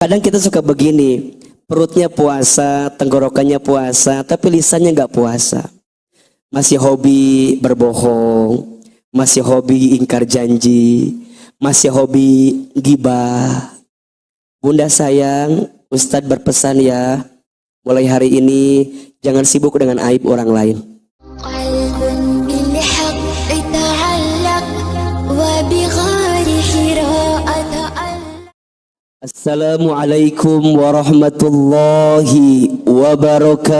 Kadang kita suka begini, perutnya puasa, tenggorokannya puasa, tapi lisannya nggak puasa. Masih hobi berbohong, masih hobi ingkar janji, masih hobi gibah. Bunda sayang, Ustadz berpesan ya, mulai hari ini jangan sibuk dengan aib orang lain. Assalamualaikum warahmatullahi wabarakatuh.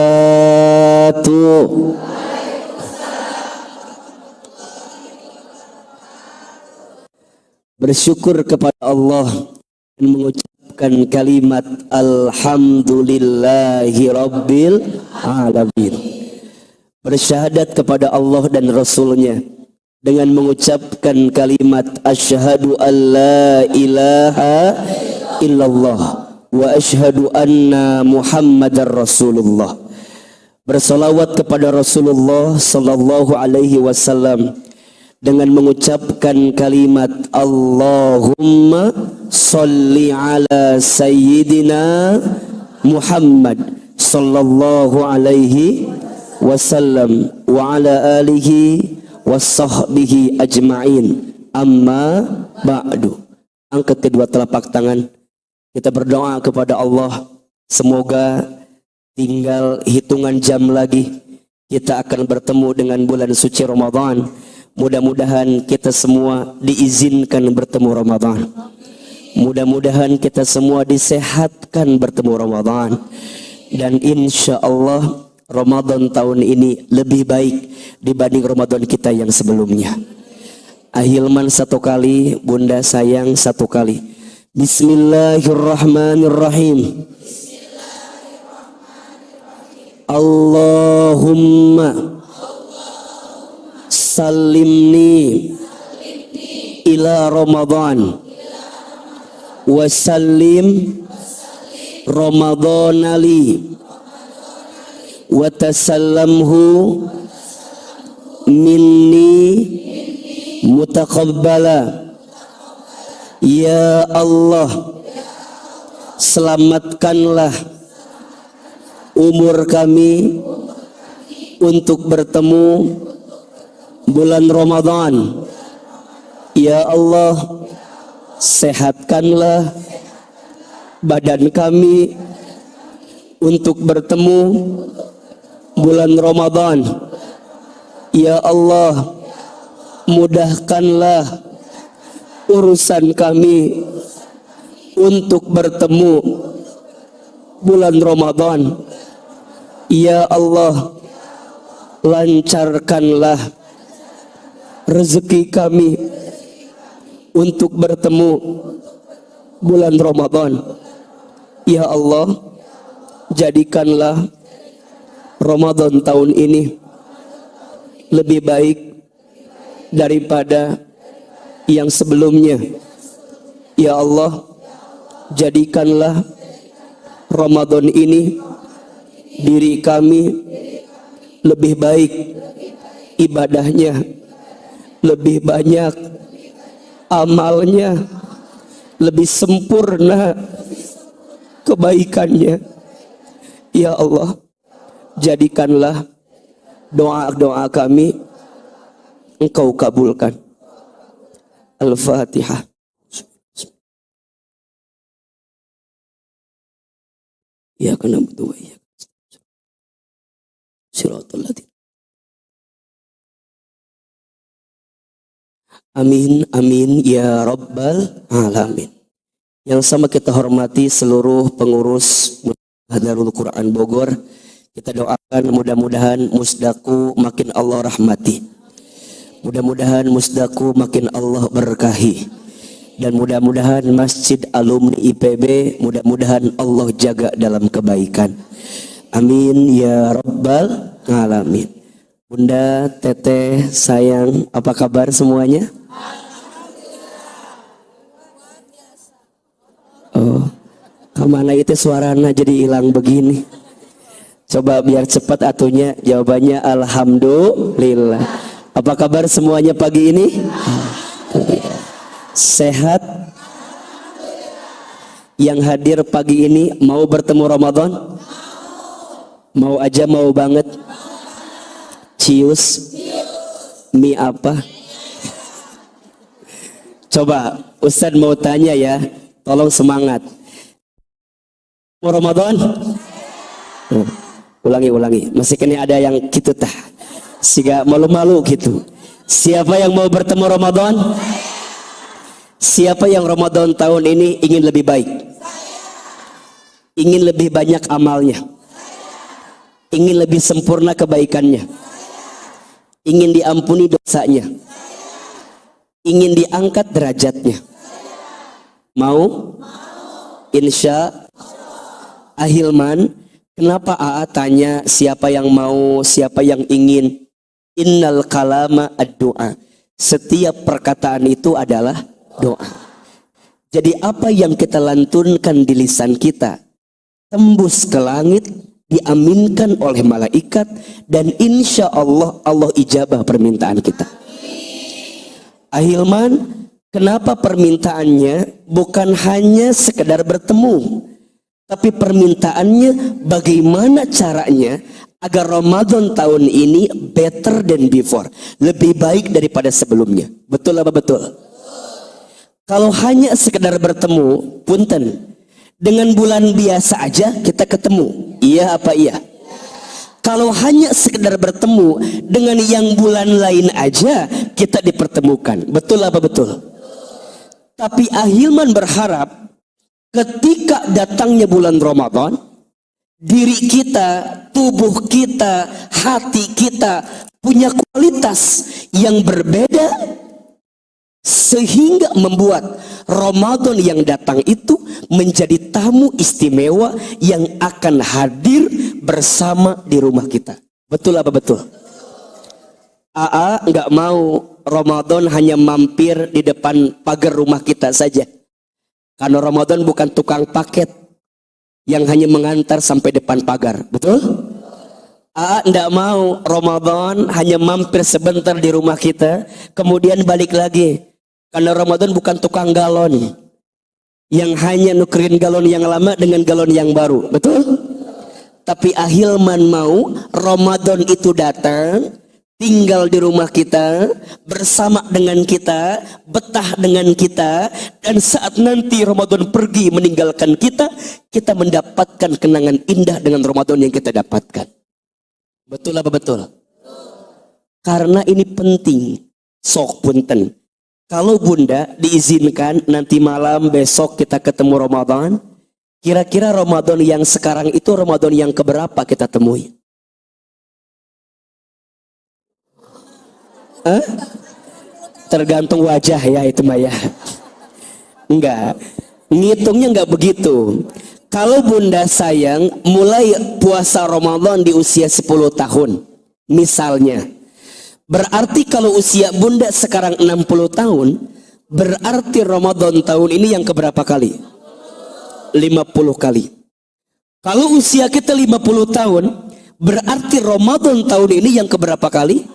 Bersyukur kepada Allah dan mengucapkan kalimat alhamdulillahi rabbil alamin. Bersyahadat kepada Allah dan Rasulnya dengan mengucapkan kalimat asyhadu an la ilaha illallah wa asyhadu anna muhammadar rasulullah. Bersalawat kepada Rasulullah sallallahu alaihi wasallam dengan mengucapkan kalimat Allahumma salli ala sayyidina Muhammad sallallahu alaihi wasallam wa ala alihi wasahbihi ajma'in, amma ba'du. Angkat kedua telapak tangan, kita berdoa kepada Allah, semoga tinggal hitungan jam lagi kita akan bertemu dengan bulan suci Ramadan. Mudah-mudahan kita semua diizinkan bertemu Ramadan. Mudah-mudahan kita semua disehatkan bertemu Ramadan. Dan insya Allah Ramadan tahun ini lebih baik dibanding Ramadan kita yang sebelumnya. Ahilman satu kali, Bunda sayang satu kali. Bismillahirrahmanirrahim. Allahumma salimni ila Ramadan wa sallim Ramadan ali wa tasallamhu minni mutaqabbala. Ya Allah, selamatkanlah umur kami untuk bertemu bulan Ramadan. Ya Allah, sehatkanlah badan kami untuk bertemu bulan Ramadan. Ya Allah, mudahkanlah urusan kami untuk bertemu bulan Ramadan. Ya Allah, lancarkanlah rezeki kami untuk bertemu bulan Ramadan. Ya Allah, jadikanlah Ramadan tahun ini lebih baik daripada yang sebelumnya. Ya Allah, jadikanlah Ramadan ini diri kami lebih baik ibadahnya, lebih banyak amalnya, lebih sempurna kebaikannya. Ya Allah, jadikanlah doa-doa kami Engkau kabulkan. Al-Fatihah. Ya kana berdoa ya. Siratal ladzina. Amin amin ya rabbal alamin. Yang sama kita hormati seluruh pengurus Hadarul Quran Bogor. Kita doakan mudah-mudahan Musdaku makin Allah rahmati. Mudah-mudahan Musdaku makin Allah berkahi. Dan mudah-mudahan Masjid Alumni IPB mudah-mudahan Allah jaga dalam kebaikan. Amin ya rabbal alamin. Bunda, Teteh, sayang, apa kabar semuanya? Oh, kemana itu suaranya jadi hilang begini? Coba biar cepat atunya, jawabannya alhamdulillah. Apa kabar semuanya pagi ini? Sehat? Yang hadir pagi ini mau bertemu Ramadan? Mau aja, mau banget. Cius. Mie apa? Coba Ustadz mau tanya ya, tolong semangat. Mau Ramadan? Ulangi. Masih kena ada yang gitu tah. Siga malu-malu gitu. Siapa yang mau bertemu Ramadan? Siapa yang Ramadan tahun ini ingin lebih baik? Ingin lebih banyak amalnya? Ingin lebih sempurna kebaikannya? Ingin diampuni dosanya? Ingin diangkat derajatnya? Mau? Insya Ahilman, kenapa AA tanya siapa yang mau, siapa yang ingin? Innal kalama ad-doa. Setiap perkataan itu adalah doa. Jadi apa yang kita lantunkan di lisan kita tembus ke langit, diaminkan oleh malaikat, dan insya Allah Allah ijabah permintaan kita. Ahilman, kenapa permintaannya bukan hanya sekedar bertemu, tapi permintaannya bagaimana caranya agar Ramadan tahun ini better than before, lebih baik daripada sebelumnya. Betul apa betul? Kalau hanya sekedar bertemu, punten, dengan bulan biasa aja kita ketemu, iya apa iya? Kalau hanya sekedar bertemu dengan yang bulan lain aja kita dipertemukan, betul apa betul? Tapi Ahilman berharap ketika datangnya bulan Ramadan, diri kita, tubuh kita, hati kita punya kualitas yang berbeda, sehingga membuat Ramadan yang datang itu menjadi tamu istimewa yang akan hadir bersama di rumah kita. Betul apa betul? AA nggak mau Ramadan hanya mampir di depan pagar rumah kita saja. Karena Ramadan bukan tukang paket yang hanya mengantar sampai depan pagar. Betul? AA nggak mau Ramadan hanya mampir sebentar di rumah kita, kemudian balik lagi. Karena Ramadan bukan tukang galon yang hanya nukerin galon yang lama dengan galon yang baru. Betul? Tapi Ahilman mau Ramadan itu datang, tinggal di rumah kita, bersama dengan kita, betah dengan kita, dan saat nanti Ramadan pergi meninggalkan kita, kita mendapatkan kenangan indah dengan Ramadan yang kita dapatkan. Betul apa betul? Karena ini penting. Sok punten. Kalau Bunda diizinkan nanti malam besok kita ketemu Ramadan, kira-kira Ramadan yang sekarang itu Ramadan yang keberapa kita temui? Tergantung wajah ya itu Maya. Enggak, ngitungnya enggak begitu. Kalau Bunda sayang mulai puasa Ramadan di usia 10 tahun misalnya, berarti kalau usia Bunda sekarang 60 tahun, berarti Ramadan tahun ini yang keberapa kali? 50 kali. Kalau usia kita 50 tahun, berarti Ramadan tahun ini yang keberapa kali?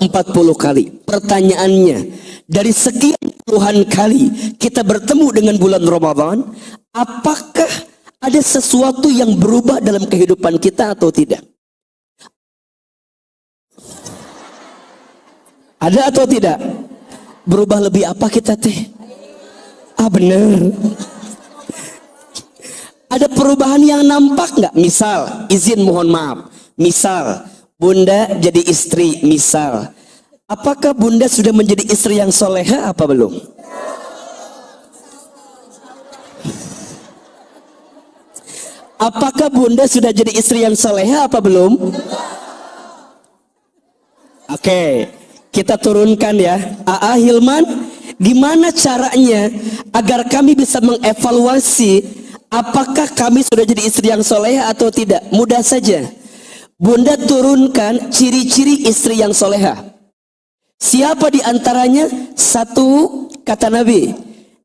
40 kali. Pertanyaannya, dari sekian puluhan kali kita bertemu dengan bulan Ramadan, apakah ada sesuatu yang berubah dalam kehidupan kita atau tidak? Ada atau tidak? Berubah lebih apa kita teh? Bener. Ada perubahan yang nampak nggak? Misal, izin mohon maaf. Misal, Bunda jadi istri, misal. Apakah Bunda sudah menjadi istri yang soleha apa belum? Apakah Bunda sudah jadi istri yang soleha apa belum? Oke. Kita turunkan ya. AA Hilman, gimana caranya agar kami bisa mengevaluasi apakah kami sudah jadi istri yang soleha atau tidak? Mudah saja. Bunda turunkan ciri-ciri istri yang soleha. Siapa di antaranya? Satu, kata Nabi,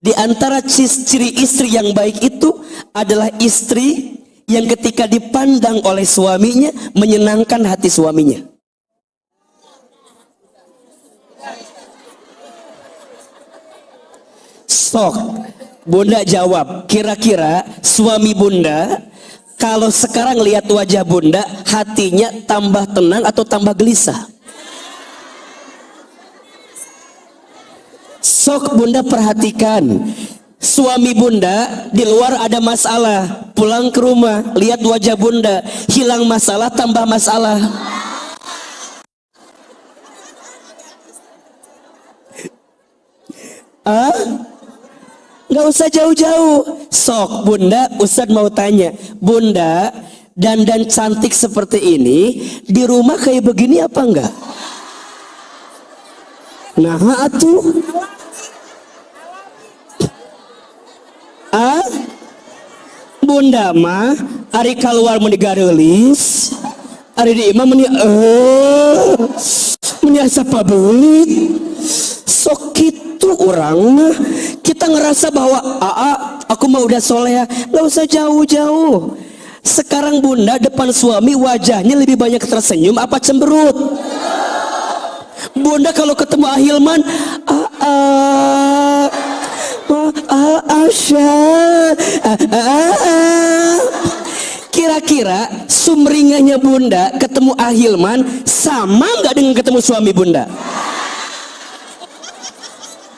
di antara ciri istri yang baik itu adalah istri yang ketika dipandang oleh suaminya menyenangkan hati suaminya. Sok, Bunda jawab, kira-kira suami Bunda kalau sekarang lihat wajah Bunda, hatinya tambah tenang atau tambah gelisah? Sok Bunda perhatikan, suami Bunda di luar ada masalah, pulang ke rumah lihat wajah Bunda, hilang masalah tambah masalah. Nggak usah jauh-jauh. Sok Bunda, Ustadz mau tanya, Bunda dandan cantik seperti ini di rumah kayak begini apa enggak? Nah atuh, Bunda mah ari keluar meni garelis, ari di imam meni asa pabelit. Sok gitu orang mah kita ngerasa bahwa aku mah udah soleha, nggak usah jauh-jauh. Sekarang Bunda depan suami wajahnya lebih banyak tersenyum apa cemberut? Bunda kalau ketemu Ahilman, kira-kira sumringahnya Bunda ketemu Ahilman sama nggak dengan ketemu suami Bunda?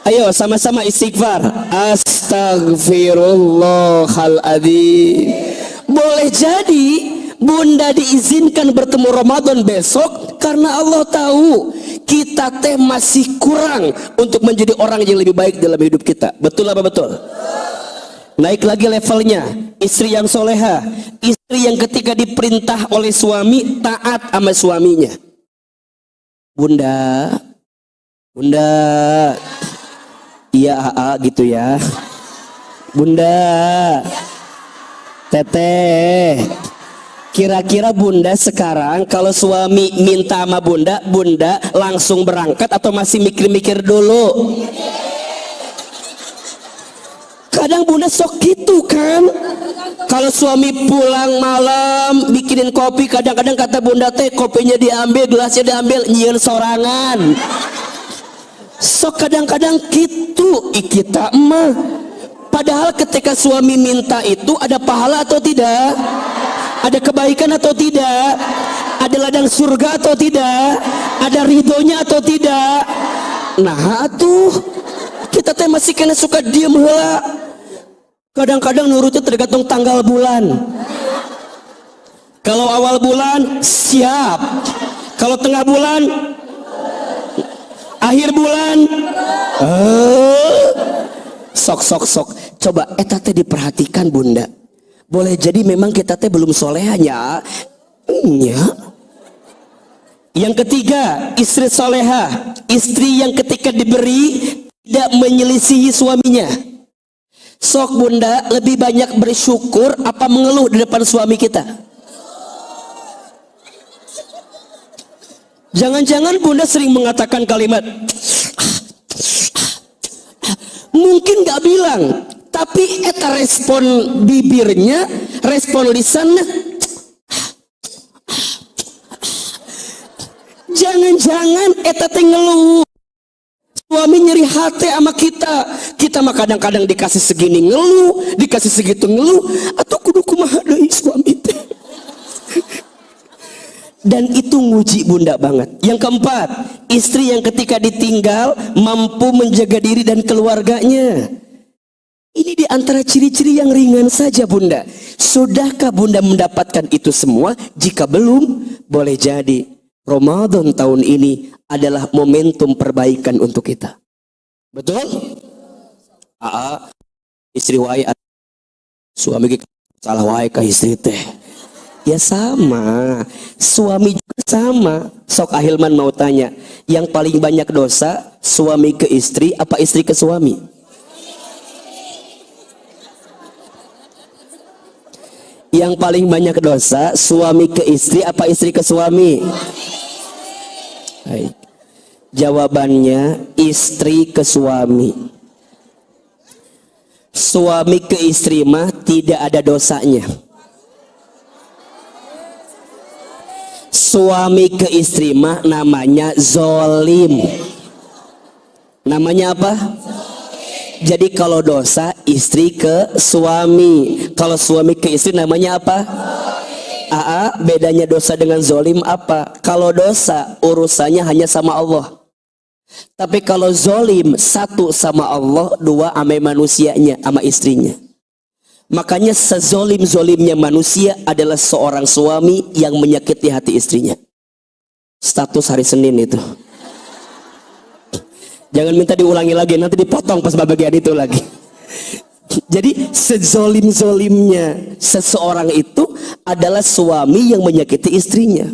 Ayo sama-sama istighfar. Astagfirullahaladzim. Boleh jadi Bunda diizinkan bertemu Ramadan besok karena Allah tahu kita teh masih kurang untuk menjadi orang yang lebih baik dalam hidup kita. Betul apa betul? Naik lagi levelnya, istri yang soleha, istri yang ketika diperintah oleh suami taat sama suaminya. Bunda, iya gitu ya. Bunda, teteh, kira-kira Bunda sekarang kalau suami minta sama Bunda, Bunda langsung berangkat atau masih mikir-mikir dulu? Kadang Bunda sok gitu kan. Kalau suami pulang malam bikinin kopi, kadang-kadang kata Bunda teh kopinya diambil, gelasnya diambil, nyieun sorangan. Sok kadang-kadang gitu kita mah. Padahal ketika suami minta itu ada pahala atau tidak? Ada kebaikan atau tidak? Ada ladang surga atau tidak? Ada ridhonya atau tidak? Nah tuh kita teh masih kena suka diem heula. Kadang-kadang nurutnya tergantung tanggal bulan. Kalau awal bulan siap, kalau tengah bulan, akhir bulan, sok. Coba eta teh diperhatikan Bunda. Boleh jadi memang kita teh belum solehanya. Yang ketiga, istri soleha, istri yang ketika diberi tidak menyelisihi suaminya. Sok Bunda lebih banyak bersyukur apa mengeluh di depan suami kita? Jangan-jangan Bunda sering mengatakan kalimat mungkin gak bilang, tapi eta respon bibirnya, respon lisannya, jangan-jangan eta teh ngeluh. Suami nyeri hati sama kita mah kadang-kadang dikasih segini ngeluh, dikasih segitu ngeluh, atau kudu kumaha deui suami teh. Dan itu nguji Bunda banget. Yang keempat, istri yang ketika ditinggal mampu menjaga diri dan keluarganya. Ini di antara ciri-ciri yang ringan saja Bunda. Sudahkah Bunda mendapatkan itu semua? Jika belum, boleh jadi Ramadan tahun ini adalah momentum perbaikan untuk kita. Betul? Istri wae suami salah wae ka istri teh. Ya sama, suami juga sama. Sok Ahilman mau tanya, yang paling banyak dosa suami ke istri apa istri ke suami? Yang paling banyak dosa suami ke istri apa istri ke suami? Baik. Jawabannya istri ke suami. Suami ke istri mah tidak ada dosanya. Suami ke istri mah namanya zolim. Namanya apa? Jadi kalau dosa istri ke suami, kalau suami ke istri namanya apa? Bedanya dosa dengan zolim apa? Kalau dosa urusannya hanya sama Allah. Tapi kalau zolim, satu sama Allah, dua sama manusianya, sama istrinya. Makanya sezolim-zolimnya manusia adalah seorang suami yang menyakiti hati istrinya. Status hari Senin itu. Jangan minta diulangi lagi, nanti dipotong pas bagian itu lagi. Jadi sezolim-zolimnya seseorang itu adalah suami yang menyakiti istrinya.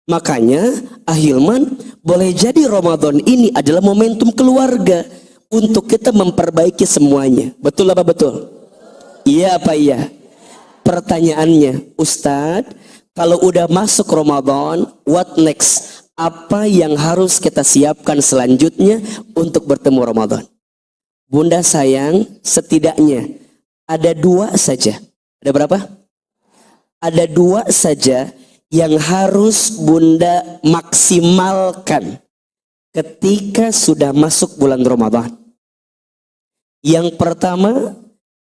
Makanya Ahilman, boleh jadi Ramadan ini adalah momentum keluarga untuk kita memperbaiki semuanya. Betul apa betul? Iya apa iya? Pertanyaannya, Ustadz, kalau udah masuk Ramadan, what next? Apa yang harus kita siapkan selanjutnya untuk bertemu Ramadan? Bunda sayang, setidaknya ada dua saja. Ada berapa? Ada dua saja yang harus Bunda maksimalkan ketika sudah masuk bulan Ramadan. Yang pertama,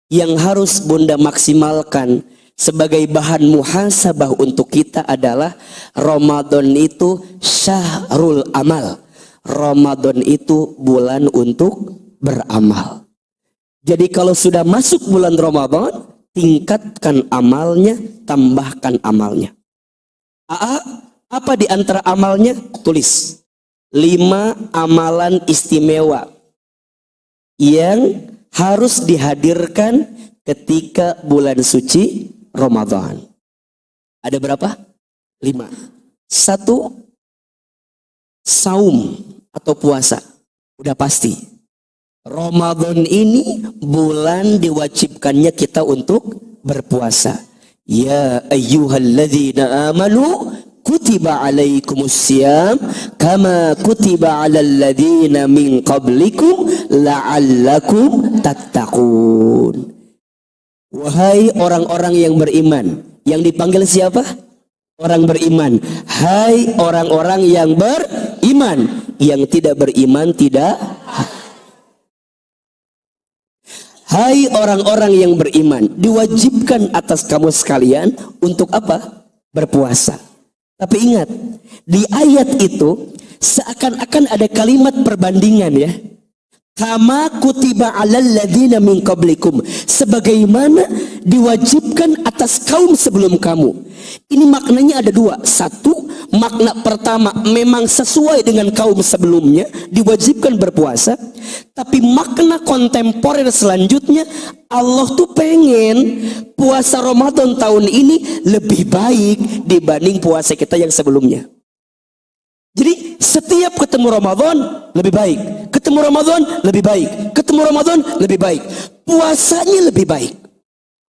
yang harus Bunda maksimalkan sebagai bahan muhasabah untuk kita adalah Ramadan itu syahrul amal. Ramadan itu bulan untuk beramal. Jadi kalau sudah masuk bulan Ramadan, tingkatkan amalnya, tambahkan amalnya. Apa di antara amalnya? Tulis 5 amalan istimewa yang harus dihadirkan ketika bulan suci Ramadan. Ada berapa? 5. 1, saum atau puasa. Udah pasti. Ramadan ini bulan diwajibkannya kita untuk berpuasa. Ya ayyuhalladzina amanu kutiba alaikumusiyam kama kutiba alal ladzina min qablikum la'allakum tattaqun. Wahai orang-orang yang beriman. Yang dipanggil siapa? Orang beriman. Hai orang-orang yang beriman. Yang tidak beriman tidak. Hai orang-orang yang beriman, diwajibkan atas kamu sekalian untuk apa? Berpuasa. Tapi ingat, di ayat itu seakan-akan ada kalimat perbandingan ya. Kama kutiba alal ladzina min qablikum, sebagaimana diwajibkan atas kaum sebelum kamu. Ini maknanya ada dua. Satu, makna pertama memang sesuai dengan kaum sebelumnya, diwajibkan berpuasa. Tapi makna kontemporer selanjutnya, Allah tuh pengen puasa Ramadan tahun ini lebih baik dibanding puasa kita yang sebelumnya. Jadi setiap ketemu Ramadan lebih baik, ketemu Ramadan lebih baik, ketemu Ramadan lebih baik, puasanya lebih baik.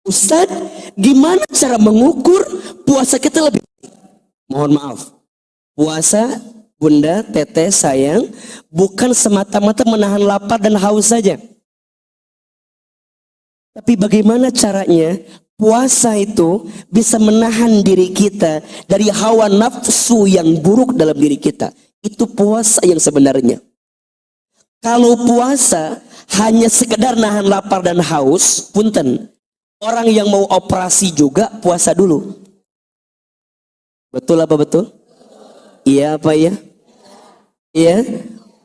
Ustadz, gimana cara mengukur puasa kita lebih baik? Mohon maaf, puasa Bunda, Teteh, sayang, bukan semata-mata menahan lapar dan haus saja. Tapi bagaimana caranya puasa itu bisa menahan diri kita dari hawa nafsu yang buruk dalam diri kita. Itu puasa yang sebenarnya. Kalau puasa hanya sekedar nahan lapar dan haus, punten, orang yang mau operasi juga puasa dulu. Betul apa betul? Iya apa ya? Iya.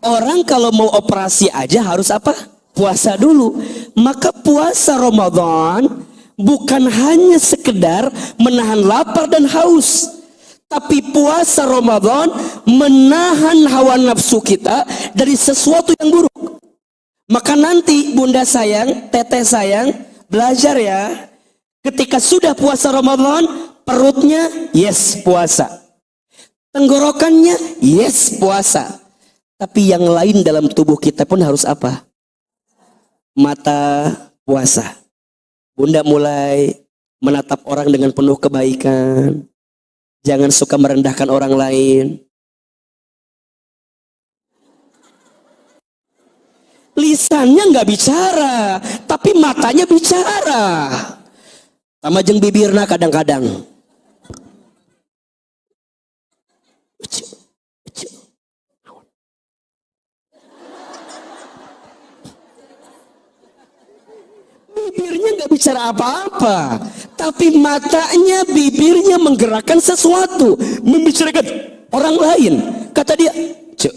Orang kalau mau operasi aja harus apa? Puasa dulu. Maka puasa Ramadan bukan hanya sekedar menahan lapar dan haus, tapi puasa Ramadan menahan hawa nafsu kita dari sesuatu yang buruk. Maka nanti Bunda sayang, Teteh sayang, belajar ya. Ketika sudah puasa Ramadan, perutnya yes puasa, tenggorokannya yes puasa, tapi yang lain dalam tubuh kita pun harus apa? Mata puasa. Bunda mulai menatap orang dengan penuh kebaikan. Jangan suka merendahkan orang lain. Lisannya nggak bicara, tapi matanya bicara. Sama jeng bibirna kadang-kadang. bicara apa-apa, tapi matanya, bibirnya menggerakkan sesuatu, membicarakan orang lain. Kata dia, "Cek,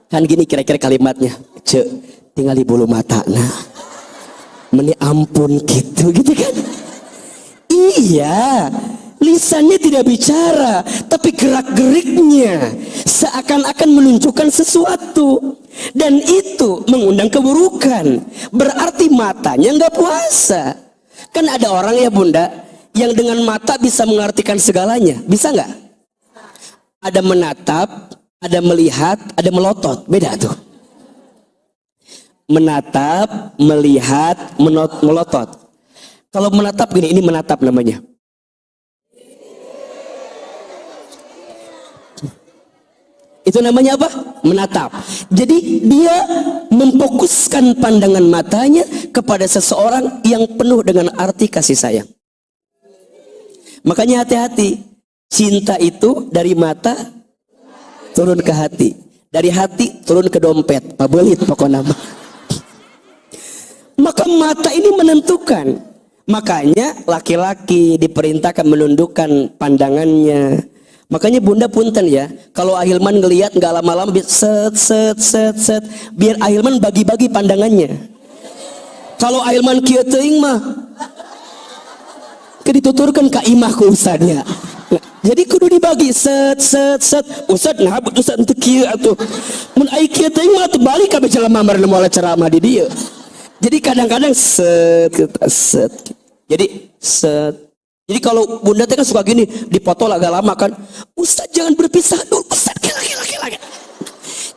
kan gini kira-kira kalimatnya, cek, tinggal di bulu mata, nah, meni ampun gitu kan? Iya, lisannya tidak bicara, tapi gerak-geriknya seakan-akan menunjukkan sesuatu, dan itu mengundang keburukan. Berarti matanya nggak puasa. Kan ada orang ya bunda, yang dengan mata bisa mengartikan segalanya, bisa nggak? Ada menatap, ada melihat, ada melotot, beda tuh. Menatap, melihat, melotot. Kalau menatap gini, ini menatap namanya. Itu namanya apa? Menatap. Jadi dia memfokuskan pandangan matanya kepada seseorang yang penuh dengan arti kasih sayang. Makanya hati-hati, cinta itu dari mata turun ke hati, dari hati turun ke dompet, pabelit pokoknya. Maka mata ini menentukan. Makanya laki-laki diperintahkan menundukkan pandangannya. Makanya bunda punten ya, kalau Ahilman ngelihat nggak lama-lama set, biar Ahilman bagi-bagi pandangannya. Kalau Ahilman kieu teuing mah dituturkan ka imah ku ustadnya. Nah, jadi kudu dibagi set. Ustad nah ustad teu kieu atuh. Mun ai kieu teuing mah teu balik ka jelema mah moal ceramah di dieu. Jadi kadang-kadang set. Jadi set. Jadi kalau bunda teh kan suka gini, dipoto agak lama kan. Ustad jangan berpisah dulu, Ustad kira.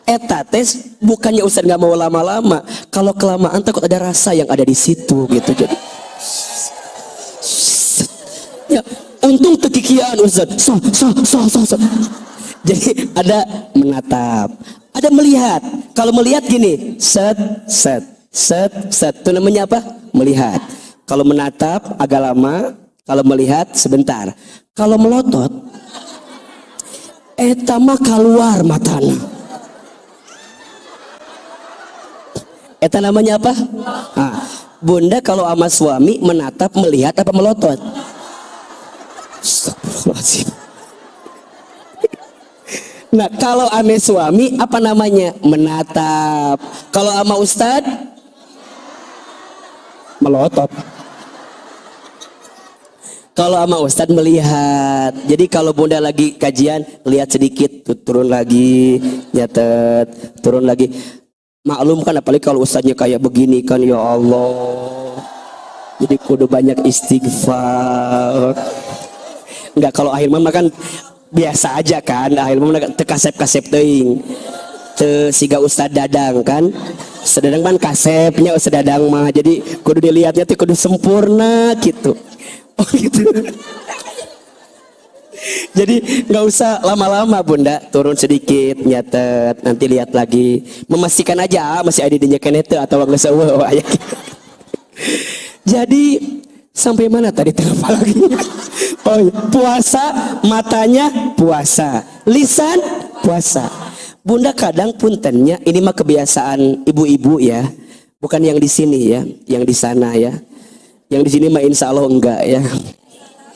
Eta tes bukannya Ustad nggak mau lama-lama. Kalau kelamaan takut ada rasa yang ada di situ gitu. Jadi ya, untung tekikian Ustad. So. Jadi ada menatap, ada melihat. Kalau melihat gini, set. Itu namanya apa? Melihat. Kalau menatap agak lama. Kalau melihat sebentar. Kalau melotot, eta mah keluar matana. Eta namanya apa? Nah, bunda kalau sama suami menatap, melihat apa melotot? Astagfirullahaladzim. Nah kalau ame suami apa namanya? Menatap. Kalau sama ustad melotot. Kalau sama ustad melihat. Jadi kalau bunda lagi kajian, lihat sedikit, turun lagi, nyatet, turun lagi. Maklum kan, apalagi kalau ustadnya kayak begini kan, ya Allah. Jadi kudu banyak istighfar. Enggak, kalau Ahilman mah kan biasa aja kan. Ahilman tekasep-kasep teuing. Teu siga Ustad Dadang kan. Ustad Dadang kan kasepnya Ustad Dadang mah. Jadi kudu dilihatnya tuh kudu sempurna gitu. Oh gitu. Jadi nggak usah lama-lama bunda, turun sedikit, nyatet, nanti lihat lagi, memastikan aja masih ada di nyekan itu atau nggak sewa. Jadi sampai mana tadi terlupa lagi? Oh iya. Puasa, matanya puasa, lisan puasa. Bunda kadang puntennya, ini mah kebiasaan ibu-ibu ya, bukan yang di sini ya, yang di sana ya. Yang di sini mah insya Allah enggak ya,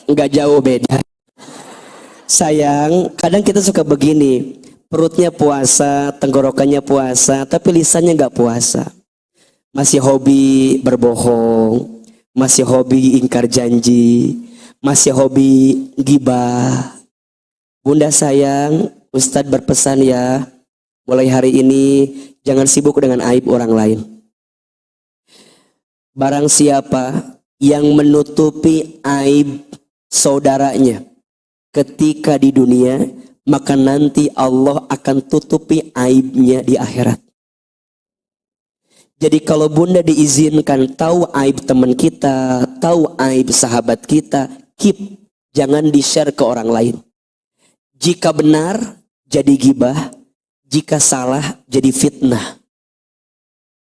enggak jauh beda. Sayang, kadang kita suka begini, perutnya puasa, tenggorokannya puasa, tapi lisannya enggak puasa. Masih hobi berbohong, masih hobi ingkar janji, masih hobi gibah. Bunda sayang, Ustadz berpesan ya, mulai hari ini jangan sibuk dengan aib orang lain. Barang siapa yang menutupi aib saudaranya ketika di dunia, maka nanti Allah akan tutupi aibnya di akhirat. Jadi kalau bunda diizinkan tahu aib teman kita, tahu aib sahabat kita, keep, jangan di-share ke orang lain. Jika benar jadi gibah, jika salah jadi fitnah.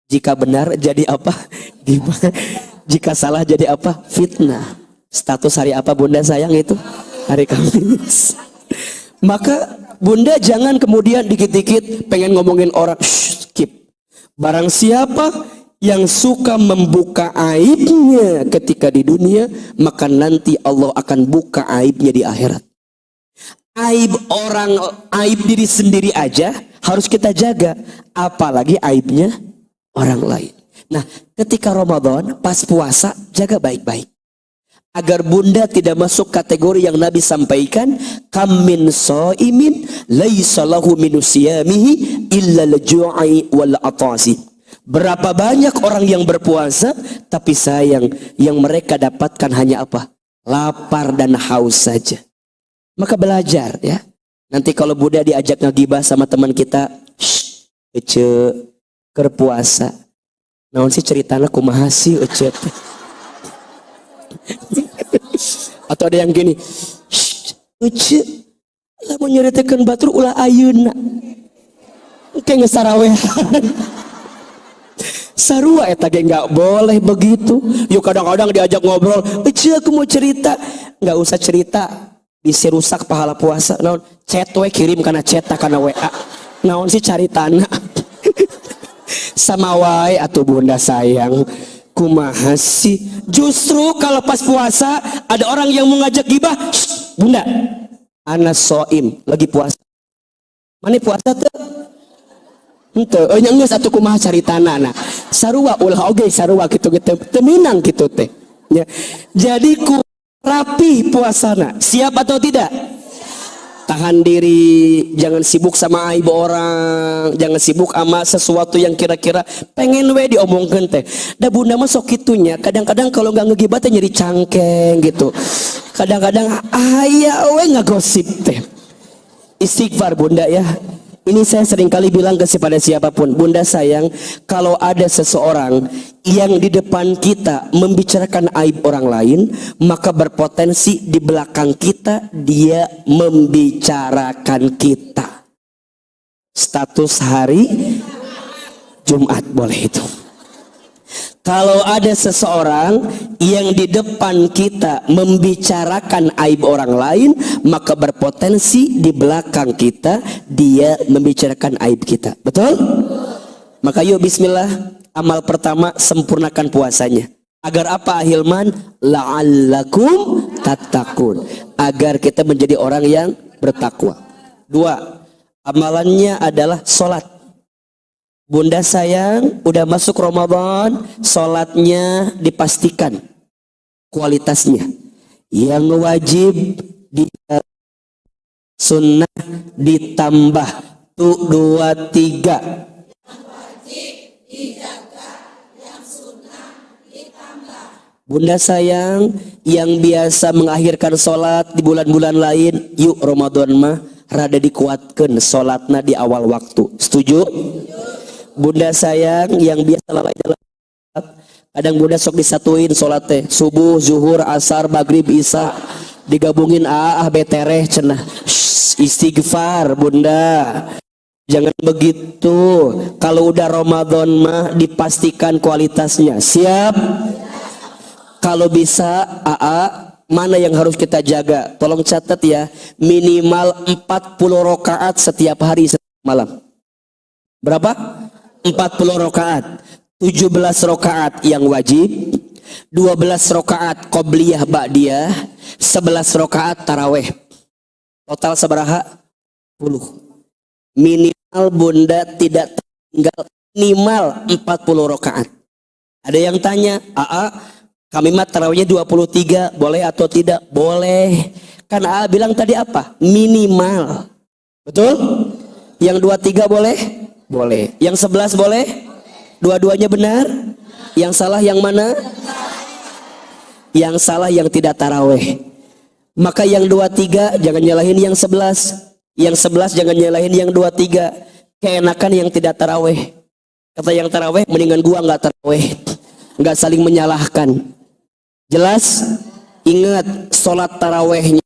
Jika benar jadi apa? Gibah. Jika salah jadi apa? Fitnah. Status hari apa bunda sayang itu? Hari Kamis. Maka bunda jangan kemudian dikit-dikit pengen ngomongin orang. Skip. Barang siapa yang suka membuka aibnya ketika di dunia, maka nanti Allah akan buka aibnya di akhirat. Aib orang, aib diri sendiri aja harus kita jaga, apalagi aibnya orang lain. Nah, ketika Ramadan pas puasa jaga baik-baik agar bunda tidak masuk kategori yang Nabi sampaikan, kam min shaimin laisa lahu min siyamihi illa al-ju'i wal atasi. Berapa banyak orang yang berpuasa tapi sayang yang mereka dapatkan hanya apa? Lapar dan haus saja. Maka belajar ya. Nanti kalau bunda diajak ngegibah sama teman kita, ece keur puasa. Naon sih ceritana kumaha sih ece? Atau ada yang gini, ece lah mau nyeritakan batur ulah ayeuna. Kayak ngesarawehan. Sarua eta ge enggak boleh begitu. Yuk kadang-kadang diajak ngobrol, ece aku mau cerita. Enggak usah cerita. Bisa rusak pahala puasa. Naon chat we kirim karena chat karena WA. Naon sih cari tanah. Sama wae atuh bunda sayang. Kumaha sih? Justru kalau pas puasa ada orang yang mau ngajak gibah, bunda, ana shaim lagi puasa. Mana puasa teh? Henteu, nya geus atuh kumaha cari tanah. Nah, sarua ulah oge sarua kitu-kitu teu minang kitu teh. Ya. Jadi rapi puasana, siap atau tidak? Tahan diri, jangan sibuk sama aib orang, jangan sibuk sama sesuatu yang kira-kira pengen we diomongkeun teh. Da bunda mah sok kitunya, kadang-kadang kalau nggak ngegibat teh nyeri cangkeng gitu. Kadang-kadang aya we ngagosip teh. Istighfar bunda ya. Ini saya sering kali bilang kepada siapapun, bunda sayang, kalau ada seseorang yang di depan kita membicarakan aib orang lain, maka berpotensi di belakang kita dia membicarakan kita. Status hari Jumat boleh itu. Kalau ada seseorang yang di depan kita membicarakan aib orang lain, maka berpotensi di belakang kita dia membicarakan aib kita. Betul? Maka yuk bismillah, amal pertama sempurnakan puasanya. Agar apa Ahilman? La'allakum tattaqun. Agar kita menjadi orang yang bertakwa. 2, amalannya adalah sholat. Bunda sayang, udah masuk Ramadan, sholatnya dipastikan kualitasnya. Yang wajib di sunnah ditambah tuh 2, 3. Bunda sayang, yang biasa mengakhirkan sholat di bulan-bulan lain, yuk Ramadan mah rada dikuatkan sholatnya di awal waktu. Setuju? Bunda sayang, yang biasa lalai dalam kadang bunda sok disatuin sholat teh subuh, zuhur, asar, maghrib, isya digabungin betereh cenah. Istighfar bunda, jangan begitu. Kalau udah Ramadan mah dipastikan kualitasnya. Siap? Kalau bisa mana yang harus kita jaga? Tolong catat ya, minimal 40 rakaat setiap hari setiap malam. Berapa? 40 rakaat. 17 rakaat yang wajib, 12 rakaat qobliyah ba'diyah, 11 rakaat taraweh. Total sabaraha? 10. Minimal bunda tidak tinggal minimal 40 rakaat. Ada yang tanya, kami mah tarawihnya 23, boleh atau tidak? Boleh. Kan bilang tadi apa? Minimal. Betul? Yang 23 boleh? Boleh. Yang 11 boleh? Dua-duanya benar? Yang salah yang mana? Yang salah yang tidak taraweh. Maka yang 23 jangan nyalahin yang 11. Yang 11 jangan nyalahin yang 23. Keenakan yang tidak taraweh. Kata yang taraweh, mendingan gua nggak taraweh. Nggak saling menyalahkan. Jelas? Ingat, sholat tarawehnya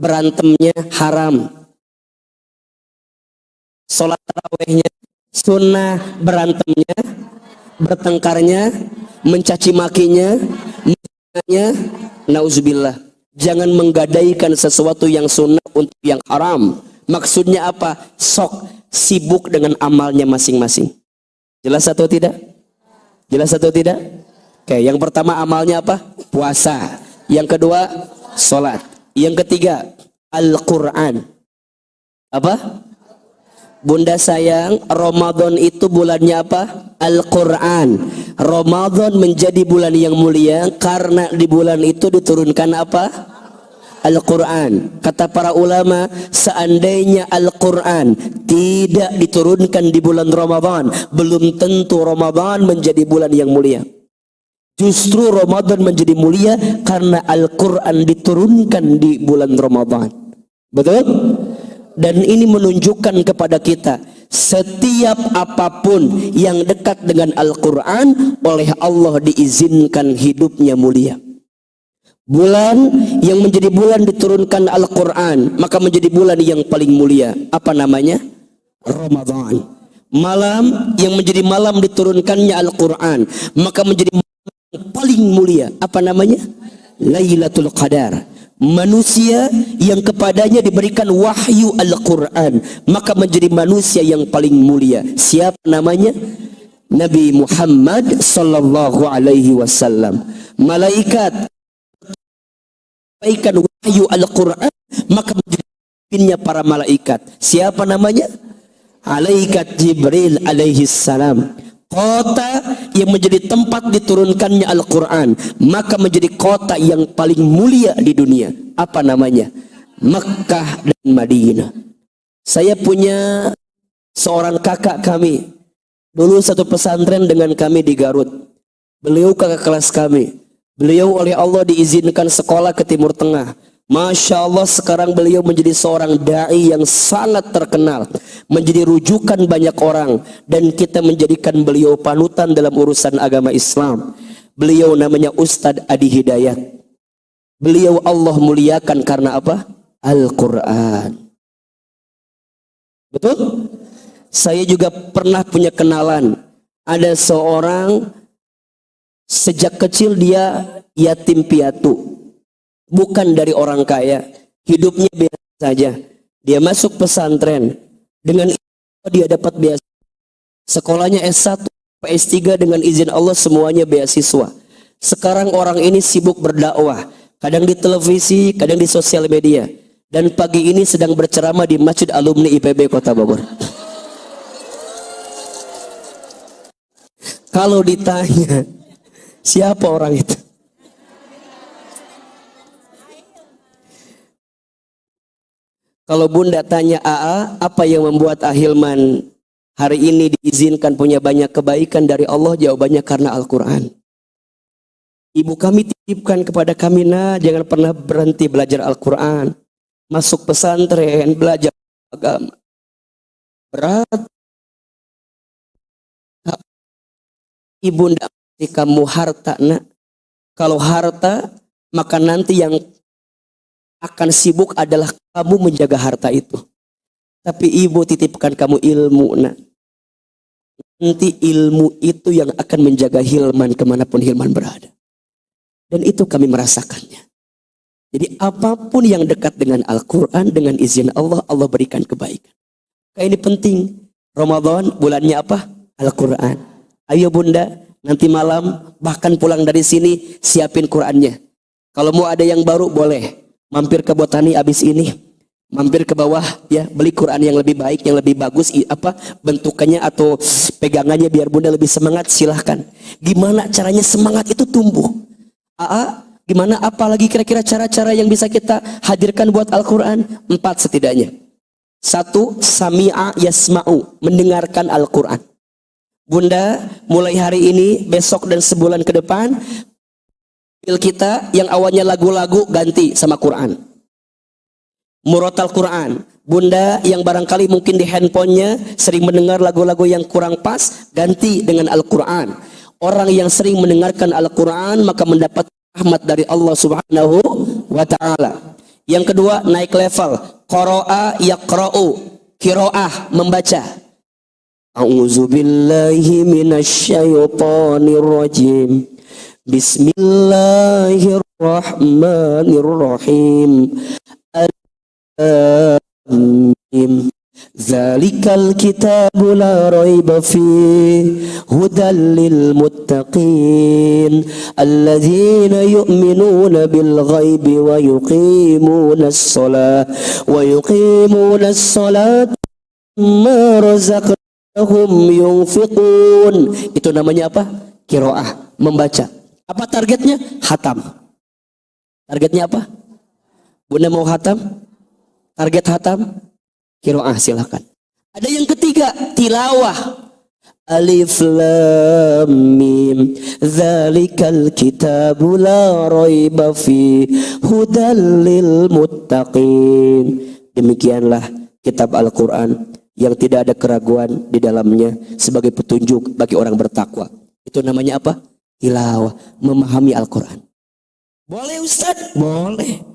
berantemnya haram. Sholat tarawehnya sunnah, berantemnya, bertengkarnya, mencaci makinya, menghina, nauzubillah. Jangan menggadaikan sesuatu yang sunnah untuk yang haram. Maksudnya apa? Sok sibuk dengan amalnya masing-masing. Jelas atau tidak? Jelas atau tidak? Oke, yang pertama amalnya apa? Puasa. Yang kedua, sholat. Yang ketiga, Al-Quran. Apa? Bunda sayang, Ramadan itu bulannya apa? Al-Quran. Ramadan menjadi bulan yang mulia karena di bulan itu diturunkan apa? Al-Quran. Kata para ulama, seandainya Al-Quran tidak diturunkan di bulan Ramadan, belum tentu Ramadan menjadi bulan yang mulia. Justru Ramadan menjadi mulia karena Al-Quran diturunkan di bulan Ramadan. Betul? Dan ini menunjukkan kepada kita, setiap apapun yang dekat dengan Al-Quran oleh Allah diizinkan hidupnya mulia. Bulan yang menjadi bulan diturunkan Al-Quran, maka menjadi bulan yang paling mulia. Apa namanya? Ramadan. Malam yang menjadi malam diturunkannya Al-Quran, maka menjadi malam yang paling mulia. Apa namanya? Lailatul Qadar. Manusia yang kepadanya diberikan wahyu Al-Quran, maka menjadi manusia yang paling mulia. Siapa namanya? Nabi Muhammad sallallahu alaihi wasallam. Malaikat sampaikan wahyu Al-Quran, maka menjadi pimpinnya para malaikat. Siapa namanya? Malaikat Jibril alaihi salam. Kota yang menjadi tempat diturunkannya Al-Quran, maka menjadi kota yang paling mulia di dunia. Apa namanya? Mekkah dan Madinah. Saya punya seorang kakak kami, dulu satu pesantren dengan kami di Garut. Beliau kakak kelas kami. Beliau oleh Allah diizinkan sekolah ke Timur Tengah. Masya Allah, sekarang beliau menjadi seorang da'i yang sangat terkenal, menjadi rujukan banyak orang, dan kita menjadikan beliau panutan dalam urusan agama Islam. Beliau namanya Ustadz Adi Hidayat. Beliau Allah muliakan karena apa? Al-Quran. Betul? Saya juga pernah punya kenalan, ada seorang sejak kecil dia yatim piatu, bukan dari orang kaya, hidupnya biasa saja. Dia masuk pesantren, dengan dia dapat beasiswa. Sekolahnya S1, S3 dengan izin Allah semuanya beasiswa. Sekarang orang ini sibuk berdakwah, kadang di televisi, kadang di sosial media. Dan pagi ini sedang berceramah di Masjid Alumni IPB Kota Bogor. Kalau ditanya, siapa orang itu? Kalau Bunda tanya AA, apa yang membuat Ahilman hari ini diizinkan punya banyak kebaikan dari Allah? Jawabannya karena Al-Quran. Ibu kami titipkan kepada kami, nah jangan pernah berhenti belajar Al-Quran. Masuk pesantren, belajar agama. Berat. Ibu ndak kasih kamu harta, nak. Kalau harta, maka nanti yang akan sibuk adalah kamu menjaga harta itu. Tapi ibu titipkan kamu ilmu, nak. Nanti ilmu itu yang akan menjaga Hilman kemanapun Hilman berada. Dan itu kami merasakannya. Jadi apapun yang dekat dengan Al-Quran, dengan izin Allah, Allah berikan kebaikan. Kayak ini penting. Ramadan bulannya apa? Al-Quran. Ayo Bunda, nanti malam bahkan pulang dari sini siapin Qurannya. Kalau mau ada yang baru boleh. Mampir ke Botani abis ini, mampir ke bawah ya, beli Quran yang lebih baik, yang lebih bagus, apa bentukannya atau pegangannya biar Bunda lebih semangat, silahkan. Gimana caranya semangat itu tumbuh? Gimana, apalagi kira-kira cara-cara yang bisa kita hadirkan buat Al-Quran? 4 setidaknya. 1, sami'a yasma'u, mendengarkan Al-Quran. Bunda, mulai hari ini, besok dan sebulan ke depan, kita yang awalnya lagu-lagu ganti sama Quran. Murotal Quran. Bunda yang barangkali mungkin di handphonenya sering mendengar lagu-lagu yang kurang pas, ganti dengan Al-Quran. Orang yang sering mendengarkan Al-Quran maka mendapat rahmat dari Allah Subhanahu wa ta'ala. Yang kedua, naik level. Qara'a yaqra'u, qiraah, membaca. A'udzu minasy syaithanir rajim. Bismillahirrahmanirrahim. Rahmanir-Rahim. Amin. Zalikal kitabu la raiba fihi hudan lil muttaqin alladzina yu'minuna bil ghaibi wa yuqimuna as-salata ma razaqnahum yunfiqun. Itu namanya apa? Qiraah, membaca. Apa targetnya? Hatam. Targetnya apa? Bunda mau hatam? Target hatam? Qiraah, silakan. Ada yang ketiga, tilawah. Alif lam mim dzalikal kitabu la raiba fi hudal lil muttaqin. Demikianlah kitab Al-Qur'an yang tidak ada keraguan di dalamnya sebagai petunjuk bagi orang bertakwa. Itu namanya apa? Tilawah, memahami Al-Qur'an. Boleh Ustaz? Boleh.